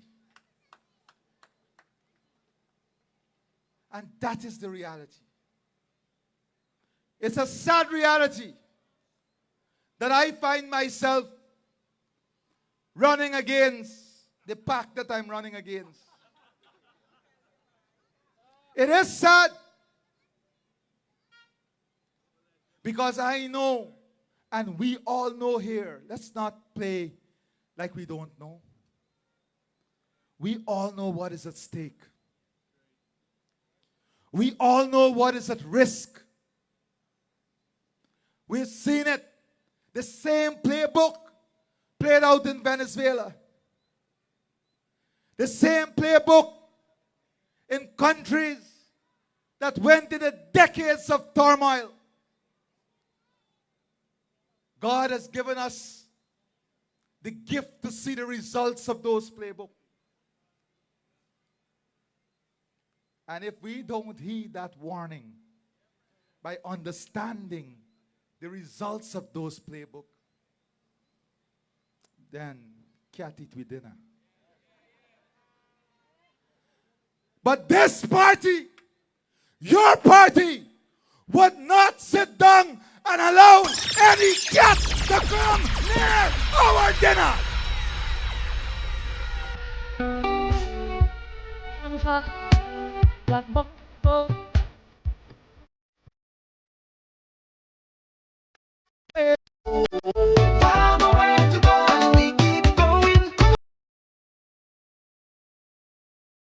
Speaker 5: And that is the reality. It's a sad reality that I find myself running against the pack that I'm running against. It is sad because I know, and we all know here, let's not play like we don't know. We all know what is at stake. We all know what is at risk. We've seen it. The same playbook played out in Venezuela. The same playbook in countries that went into decades of turmoil. God has given us the gift to see the results of those playbooks. And if we don't heed that warning by understanding the results of those playbooks, then can't eat with dinner. But this party, your party, would not sit down and allow any cat to come near our dinner.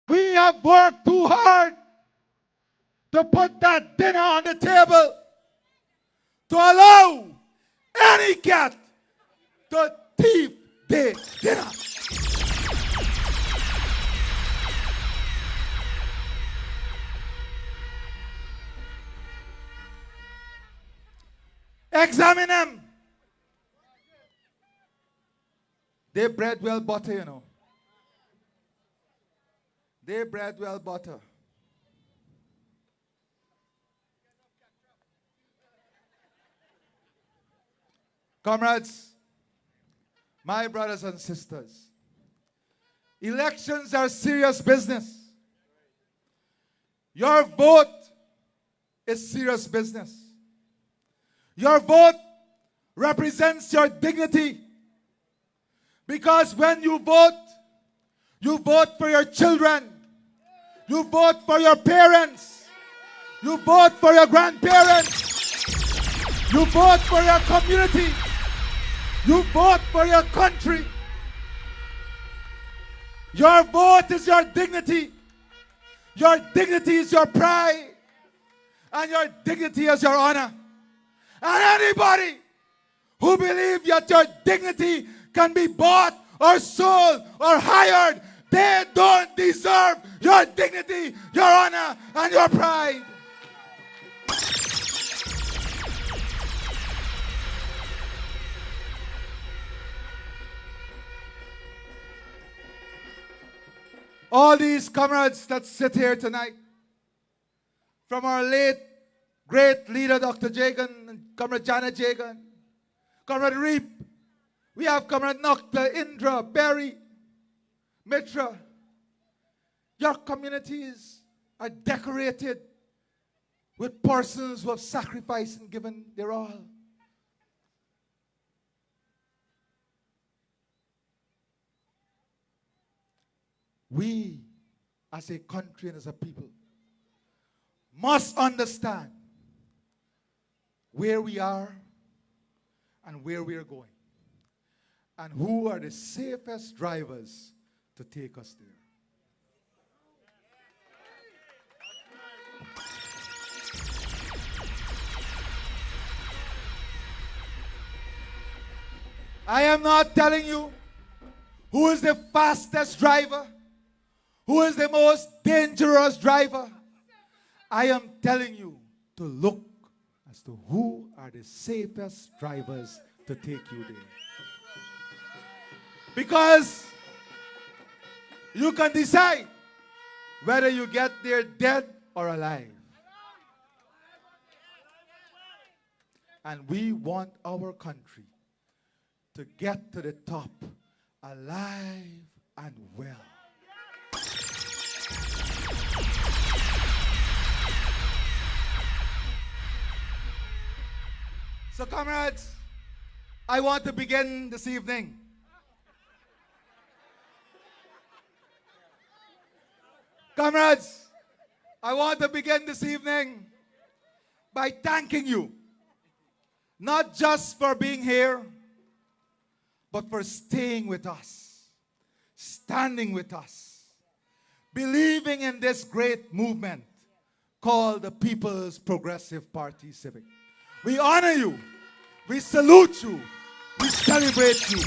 Speaker 5: We have worked too hard to put that dinner on the table, to allow any cat to thief the dinner. Examine them. They bread well butter, you know. They bread well butter. Comrades, my brothers and sisters, elections are serious business. Your vote is serious business. Your vote represents your dignity. Because when you vote for your children, you vote for your parents, you vote for your grandparents, you vote for your community, you vote for your country. Your vote is your dignity. Your dignity is your pride. And your dignity is your honor. And anybody who believes that your dignity can be bought or sold or hired, they don't deserve your dignity, your honor, and your pride. All these comrades that sit here tonight, from our late, great leader, Dr. Jagan, and Comrade Janet Jagan, Comrade Reep, we have Comrade Nokta, Indra, Berry, Mitra. Your communities are decorated with persons who have sacrificed and given their all. We, as a country and as a people, must understand where we are and where we are going, and who are the safest drivers to take us there. I am not telling you who is the fastest driver, who is the most dangerous driver. I am telling you to look as to who are the safest drivers to take you there. Because you can decide whether you get there dead or alive. And we want our country to get to the top alive and well. So, comrades, I want to begin this evening Comrades, I want to begin this evening by thanking you, not just for being here, but for staying with us, standing with us, believing in this great movement called the People's Progressive Party Civic. We honor you, we salute you, we celebrate you.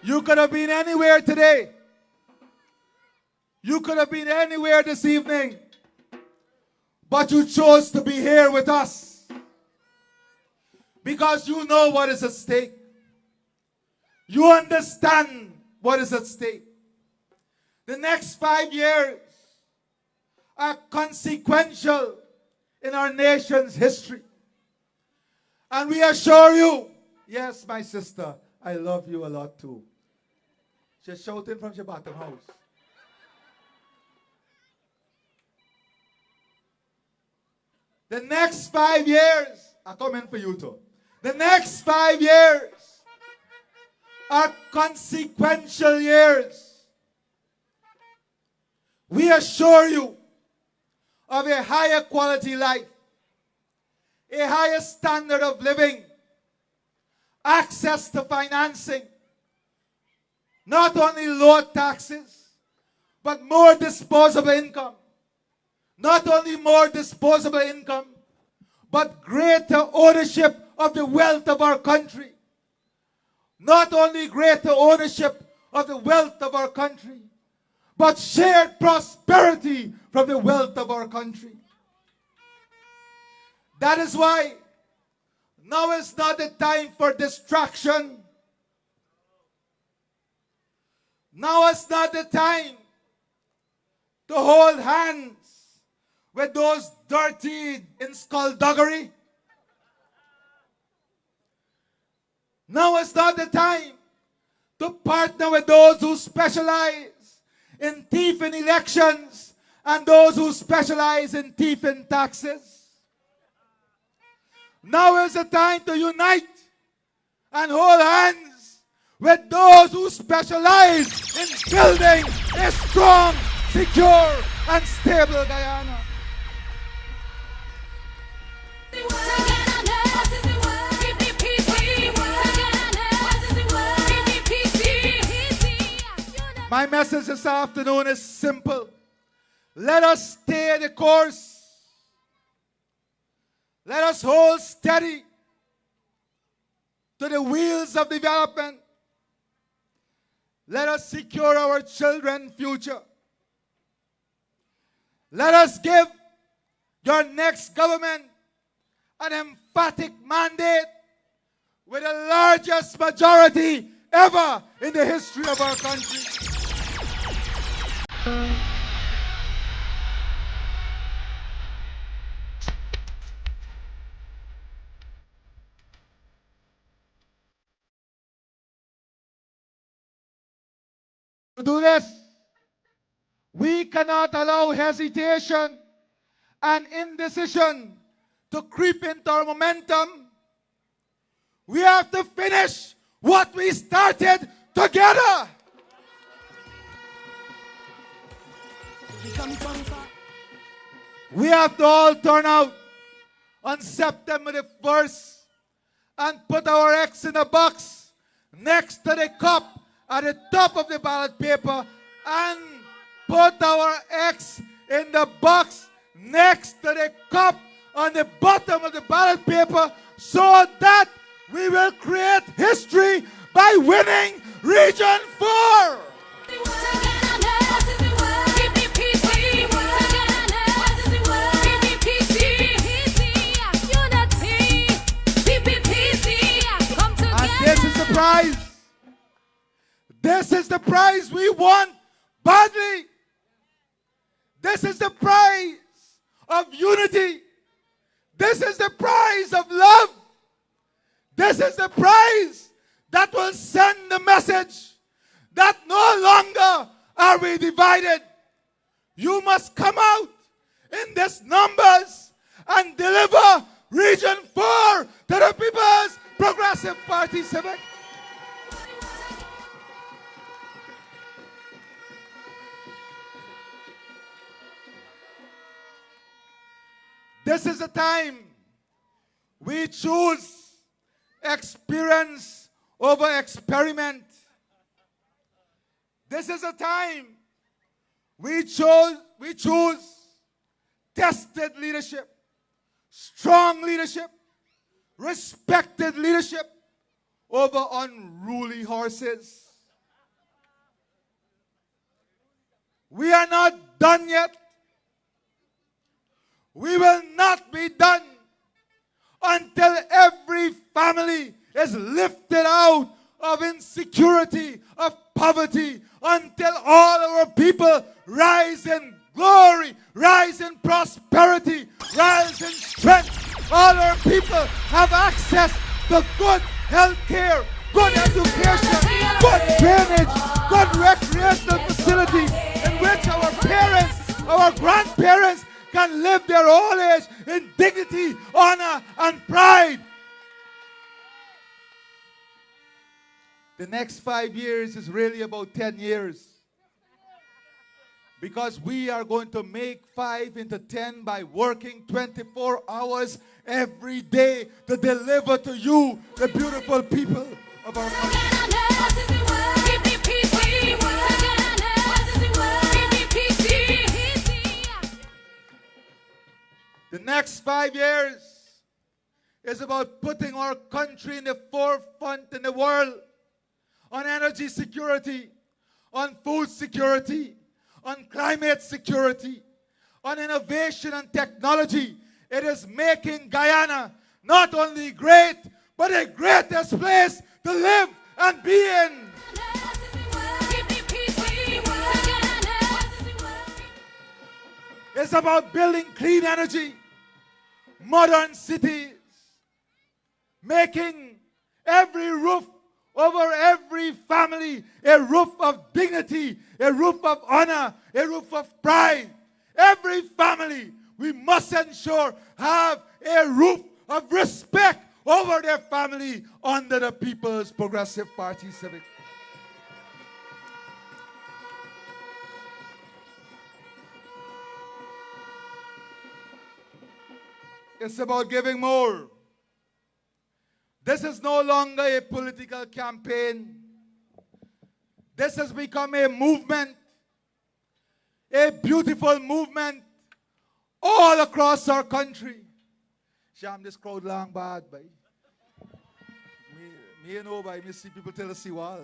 Speaker 5: You could have been anywhere today. You could have been anywhere this evening. But you chose to be here with us. Because you know what is at stake. You understand what is at stake. The next 5 years are consequential in our nation's history. And we assure you, yes, my sister, I love you a lot too. She's shouting from your bottom house. The next 5 years, I come in for you too. The next 5 years are consequential years. We assure you of a higher quality life, a higher standard of living, access to financing, not only lower taxes, but more disposable income. Not only more disposable income, but greater ownership of the wealth of our country. Not only greater ownership of the wealth of our country, but shared prosperity from the wealth of our country. That is why now is not the time for distraction. Now is not the time to hold hands with those dirty in skullduggery. Now is not the time to partner with those who specialize in thieving elections and those who specialize in thieving taxes. Now is the time to unite and hold hands with those who specialize in building a strong, secure, and stable Guyana. My message this afternoon is simple. Let us stay the course. Let us hold steady to the wheels of development. Let us secure our children's future. Let us give your next government an emphatic mandate with the largest majority ever in the history of our country. To do this, we cannot allow hesitation and indecision to creep into our momentum. We have to finish what we started together. We have to all turn out on September the 1st and put our X in a box next to the cup at the top of the ballot paper and put our X in the box next to the cup on the bottom of the ballot paper so that we will create history by winning Region 4. This is the prize. This is the prize we want badly. This is the prize of unity. This is the prize of love. This is the prize that will send the message that no longer are we divided. You must come out in these numbers and deliver Region 4 to the People's Progressive Party Civic. This is the time we choose experience over experiment. This is a time we choose tested leadership, strong leadership, respected leadership over unruly horses. We are not done yet. We will not be done until every family is lifted out of insecurity, of poverty, until all our people rise in glory, rise in prosperity, rise in strength. All our people have access to good health care, good education, good drainage, good recreational facility in which our parents, our grandparents can live their old age in dignity, honor, and pride. The next 5 years is really about 10 years. Because we are going to make 5 into 10 by working 24 hours every day to deliver to you, the beautiful people of our country. The next 5 years is about putting our country in the forefront in the world on energy security, on food security, on climate security, on innovation and technology, It is making Guyana not only great, but the greatest place to live and be in. It's about building clean energy, modern cities, making every roof over every family a roof of dignity, a roof of honor, a roof of pride. Every family, we must ensure, have a roof of respect over their family under the People's Progressive Party Civic. It's about giving more. This is no longer a political campaign. This has become a movement, a beautiful movement all across our country. Sham, this crowd long bad, boy. Me you know, boy, me see people tell us see wall.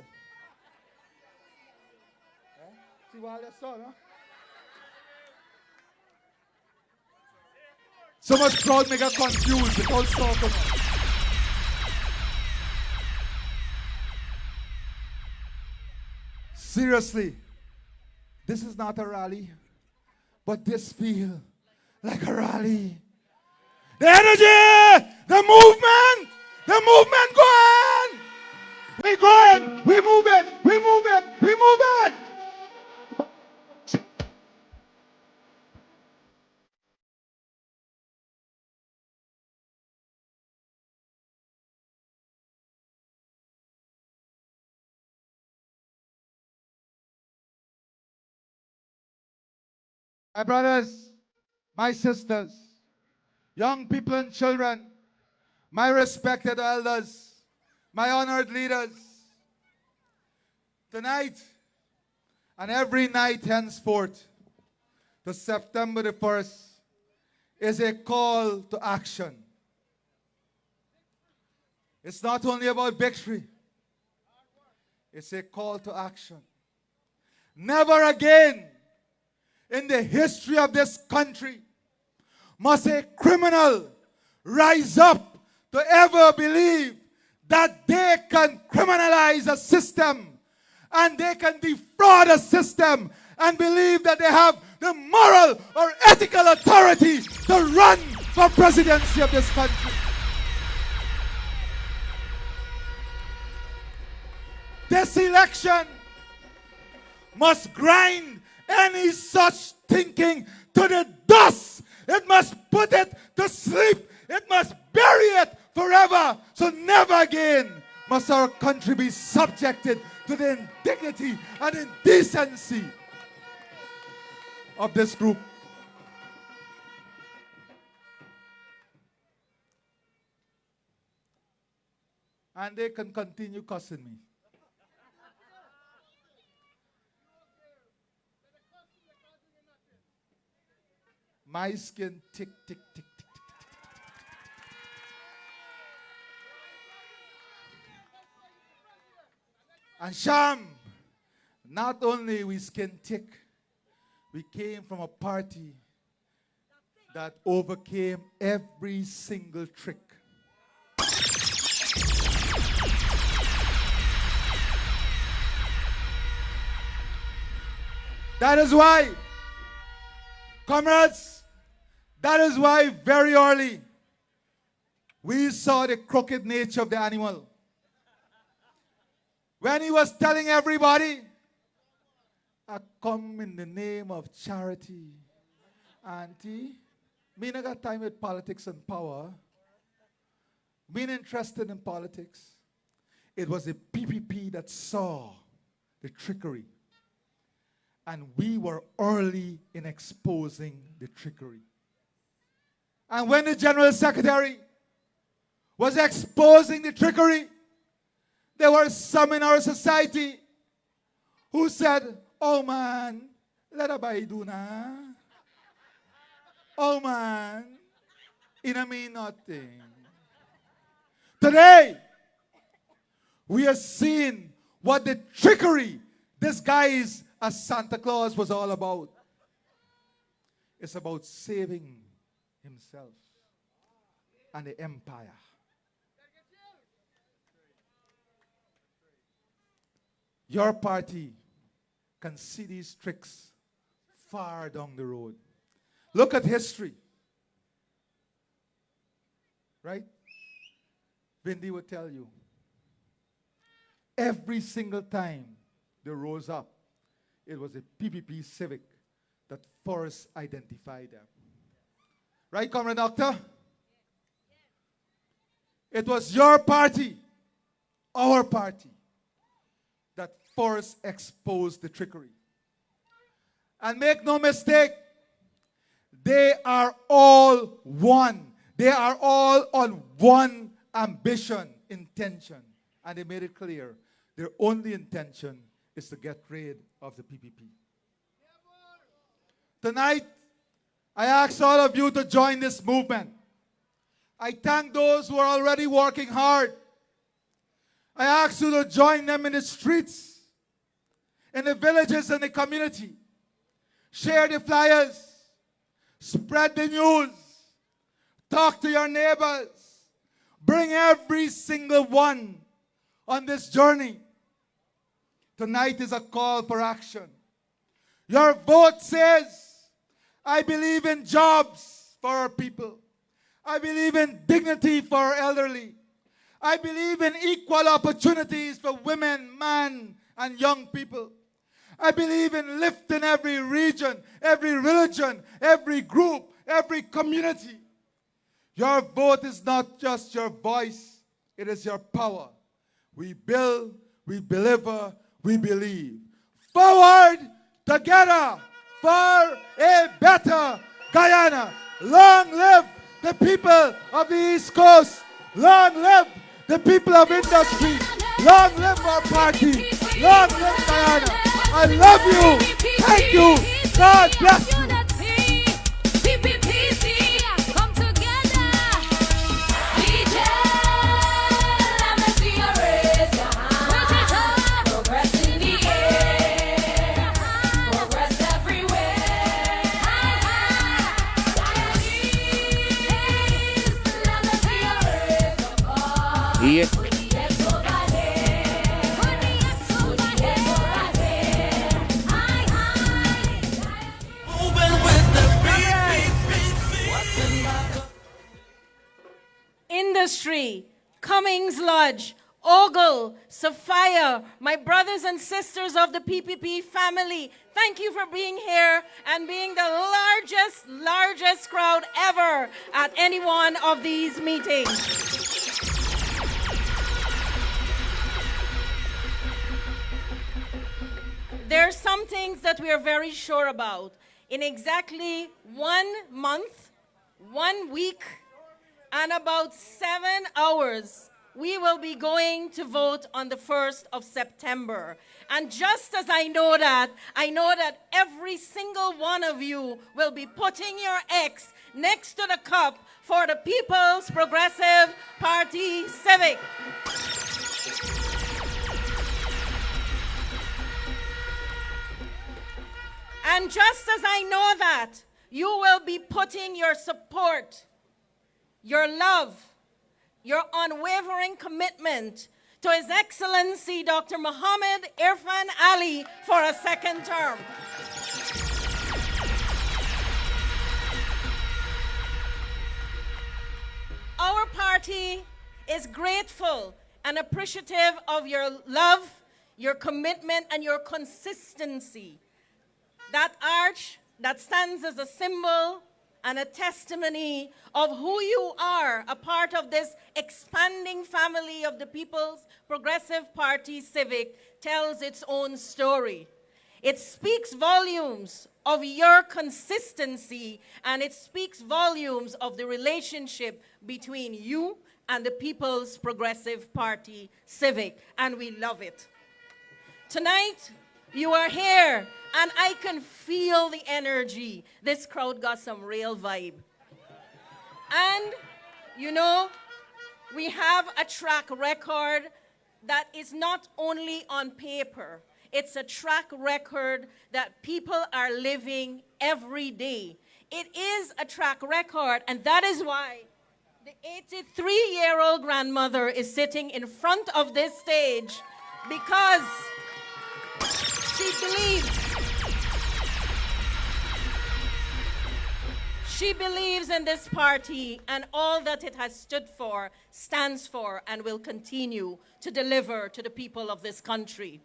Speaker 5: See wall, that's all, huh? So much crowd make her confused. It's all sort of. Seriously, this is not a rally, but this feels like a rally. The energy, the movement going. We going, we move it, we move it, we move it. My brothers, my sisters, young people and children, my respected elders, my honored leaders, tonight and every night henceforth to September the 1st is a call to action. It's not only about victory, it's a call to action. Never again in the history of this country must a criminal rise up to ever believe that they can criminalize a system and they can defraud a system and believe that they have the moral or ethical authority to run for presidency of this country. This election must grind any such thinking to the dust. It must put it to sleep. It must bury it forever. So never again must our country be subjected to the indignity and indecency of this group. And they can continue cussing me. My skin tick, tick, tick, tick, tick, tick, tick. And Sham, not only we skin tick, we came from a party that overcame every single trick. That is why, comrades, that is why very early we saw the crooked nature of the animal. When he was telling everybody, I come in the name of charity. Auntie, me not got time with politics and power. Being interested in politics. It was the PPP that saw the trickery. And we were early in exposing the trickery. And when the General Secretary was exposing the trickery, there were some in our society who said, oh man, let her do na. Oh man, it don't mean nothing. Today, we are seeing what the trickery disguised as Santa Claus was all about. It's about saving himself. and the empire. Your party can see these tricks far down the road. Look at history. Right? Vindy will tell you. Every single time they rose up, it was a PPP civic that first identified them. Right, Comrade Doctor? It was your party, our party, that first exposed the trickery. And make no mistake, they are all one. They are all on one ambition, intention. And they made it clear, their only intention is to get rid of the PPP. Tonight, I ask all of you to join this movement. I thank those who are already working hard. I ask you to join them in the streets, in the villages and the community. Share the flyers. Spread the news. Talk to your neighbors. Bring every single one on this journey. Tonight is a call for action. Your vote says, I believe in jobs for our people. I believe in dignity for our elderly. I believe in equal opportunities for women, men, and young people. I believe in lifting every region, every religion, every group, every community. Your vote is not just your voice, it is your power. We build, we deliver, we believe. Forward together for a better Guyana. Long live the people of the East Coast. Long live the people of industry. Long live our party. Long live Guyana. I love you. Thank you. God bless you.
Speaker 4: Yeah.
Speaker 2: Industry, Cummings Lodge, Ogle, Sophia, my brothers and sisters of the PPP family, thank you for being here and being the largest crowd ever at any one of these meetings. There are some things that we are very sure about. In exactly 1 month, 1 week, and about 7 hours, we will be going to vote on the 1st of September. And just as I know that every single one of you will be putting your X next to the cup for the People's Progressive Party Civic. And just as I know that, you will be putting your support, your love, your unwavering commitment to His Excellency Dr. Muhammad Irfan Ali for a second term. Our party is grateful and appreciative of your love, your commitment, and your consistency. That arch that stands as a symbol and a testimony of who you are, a part of this expanding family of the People's Progressive Party Civic, tells its own story. It speaks volumes of your consistency, and it speaks volumes of the relationship between you and the People's Progressive Party Civic, and we love it. Tonight, you are here, and I can feel the energy. This crowd got some real vibe. And, you know, we have a track record that is not only on paper. It's a track record that people are living every day. It is a track record, and that is why
Speaker 6: The 83-year-old grandmother is sitting in front of this stage because she believes in this party and all that it has stood for, stands for, and will continue to deliver to the people of this country.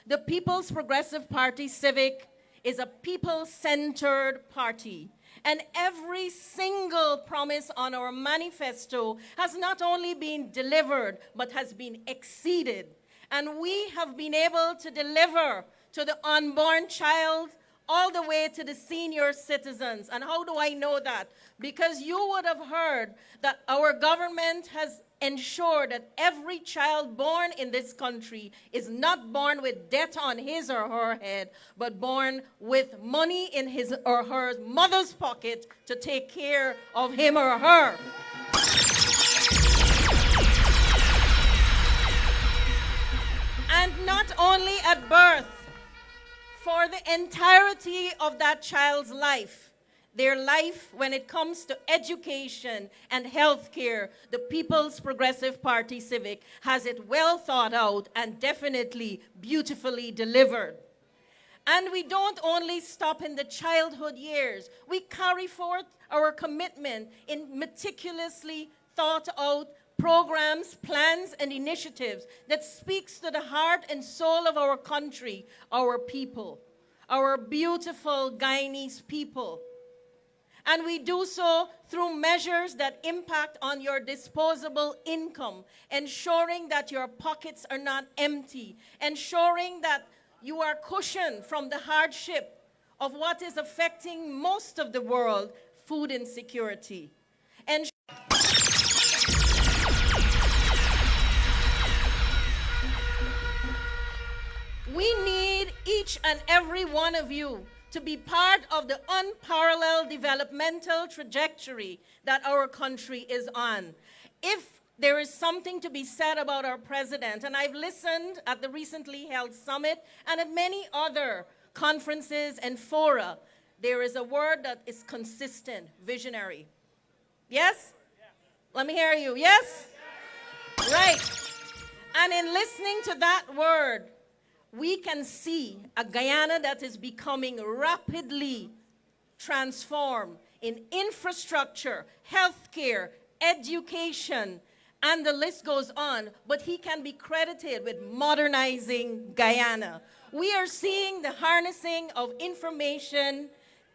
Speaker 6: The People's Progressive Party Civic is a people-centered party. And every single promise on our manifesto has not only been delivered, but has been exceeded. And we have been able to deliver to the unborn child all the way to the senior citizens. And how do I know that? Because you would have heard that our government has ensured that every child born in this country is not born with debt on his or her head, but born with money in his or her mother's pocket to take care of him or her. And not only at birth, for the entirety of that child's life, their life when it comes to education and health care, the People's Progressive Party Civic has it well thought out and definitely beautifully delivered. And we don't only stop in the childhood years. We carry forth our commitment in meticulously thought out programs, plans, and initiatives that speaks to the heart and soul of our country, our people, our beautiful Guyanese people. And we do so through measures that impact on your disposable income, ensuring that your pockets are not empty, ensuring that you are cushioned from the hardship of what is affecting most of the world, food insecurity. And we need each and every one of you to be part of the unparalleled developmental trajectory that our country is on. If there is something to be said about our president, and I've listened at the recently held summit and at many other conferences and fora, there is a word that is consistent: visionary. Yes? Let me hear you. Yes? Right. And in listening to that word, we can see a Guyana that is becoming rapidly transformed in infrastructure, healthcare, education, and the list goes on, but he can be credited with modernizing Guyana. We are seeing the harnessing of information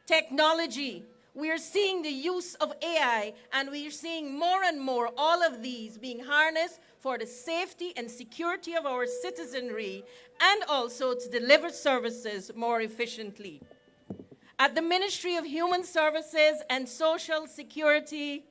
Speaker 6: technology. We are seeing the use of AI, and we are seeing more and more all of these being harnessed for the safety and security of our citizenry, and also to deliver services more efficiently. At the Ministry of Human Services and Social Security,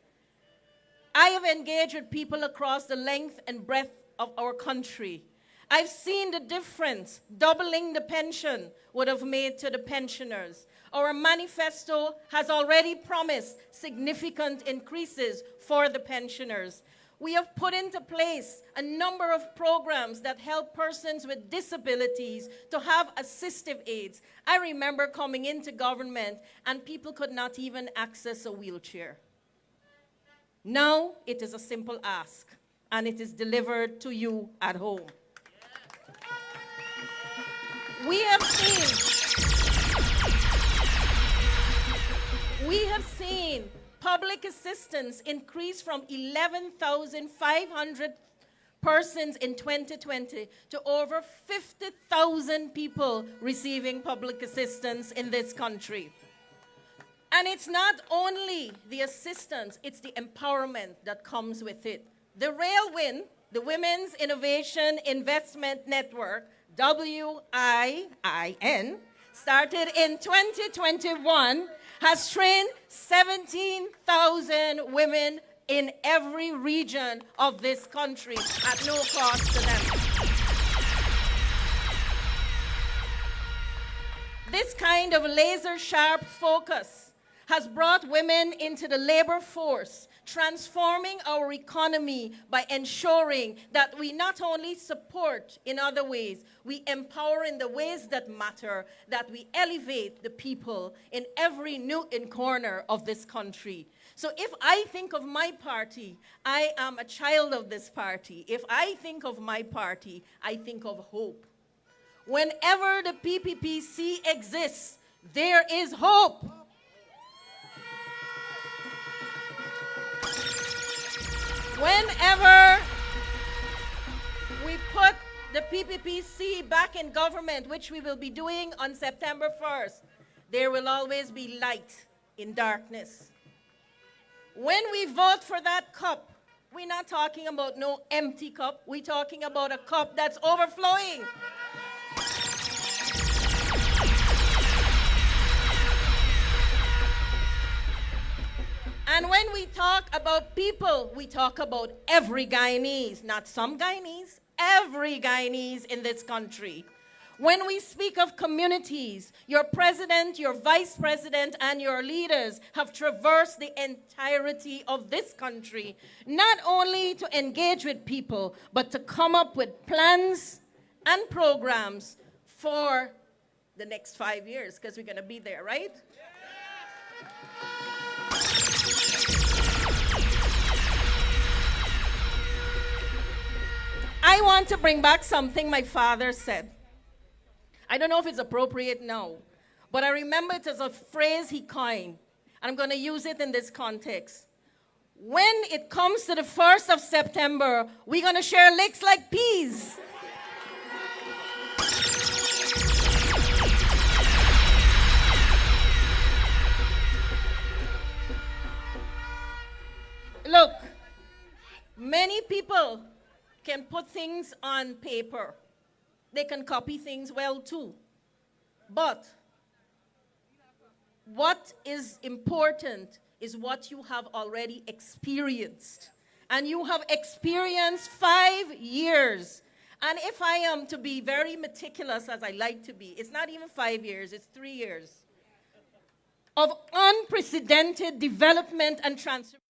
Speaker 6: I have engaged with people across the length and breadth of our country. I've seen the difference doubling the pension would have made to the pensioners. Our manifesto has already promised significant increases for the pensioners. We have put into place a number of programs that help persons with disabilities to have assistive aids. I remember coming into government and people could not even access a wheelchair. Now it is a simple ask, and it is delivered to you at home. We have seen public assistance increase from 11,500 persons in 2020 to over 50,000 people receiving public assistance in this country. And it's not only the assistance, it's the empowerment that comes with it. The RailWIN, the Women's Innovation Investment Network, WIIN, started in 2021, has trained 17,000 women in every region of this country at no cost to them. This kind of laser-sharp focus has brought women into the labor force, transforming our economy by ensuring that we not only support in other ways, we empower in the ways that matter, that we elevate the people in every nook and corner of this country. So if I think of my party, I am a child of this party. If I think of my party, I think of hope. Whenever the PPPC exists, there is hope. Whenever we put the PPPC back in government, which we will be doing on September 1st, there will always be light in darkness. When we vote for that cup, we're not talking about no empty cup. We're talking about a cup that's overflowing. And when we talk about people, we talk about every Guyanese, not some Guyanese, every Guyanese in this country. When we speak of communities, your president, your vice president, and your leaders have traversed the entirety of this country, not only to engage with people, but to come up with plans and programs for the next 5 years, because we're going to be there, right? I want to bring back something my father said. I don't know if it's appropriate now, but I remember it as a phrase he coined, and I'm going to use it in this context. When it comes to the 1st of September, we're going to share licks like peas. Look, many people can put things on paper. They can copy things well too. But what is important is what you have already experienced. And you have experienced 5 years. And if I am to be very meticulous, as I like to be, it's not even 5 years, it's 3 years of unprecedented development and transformation.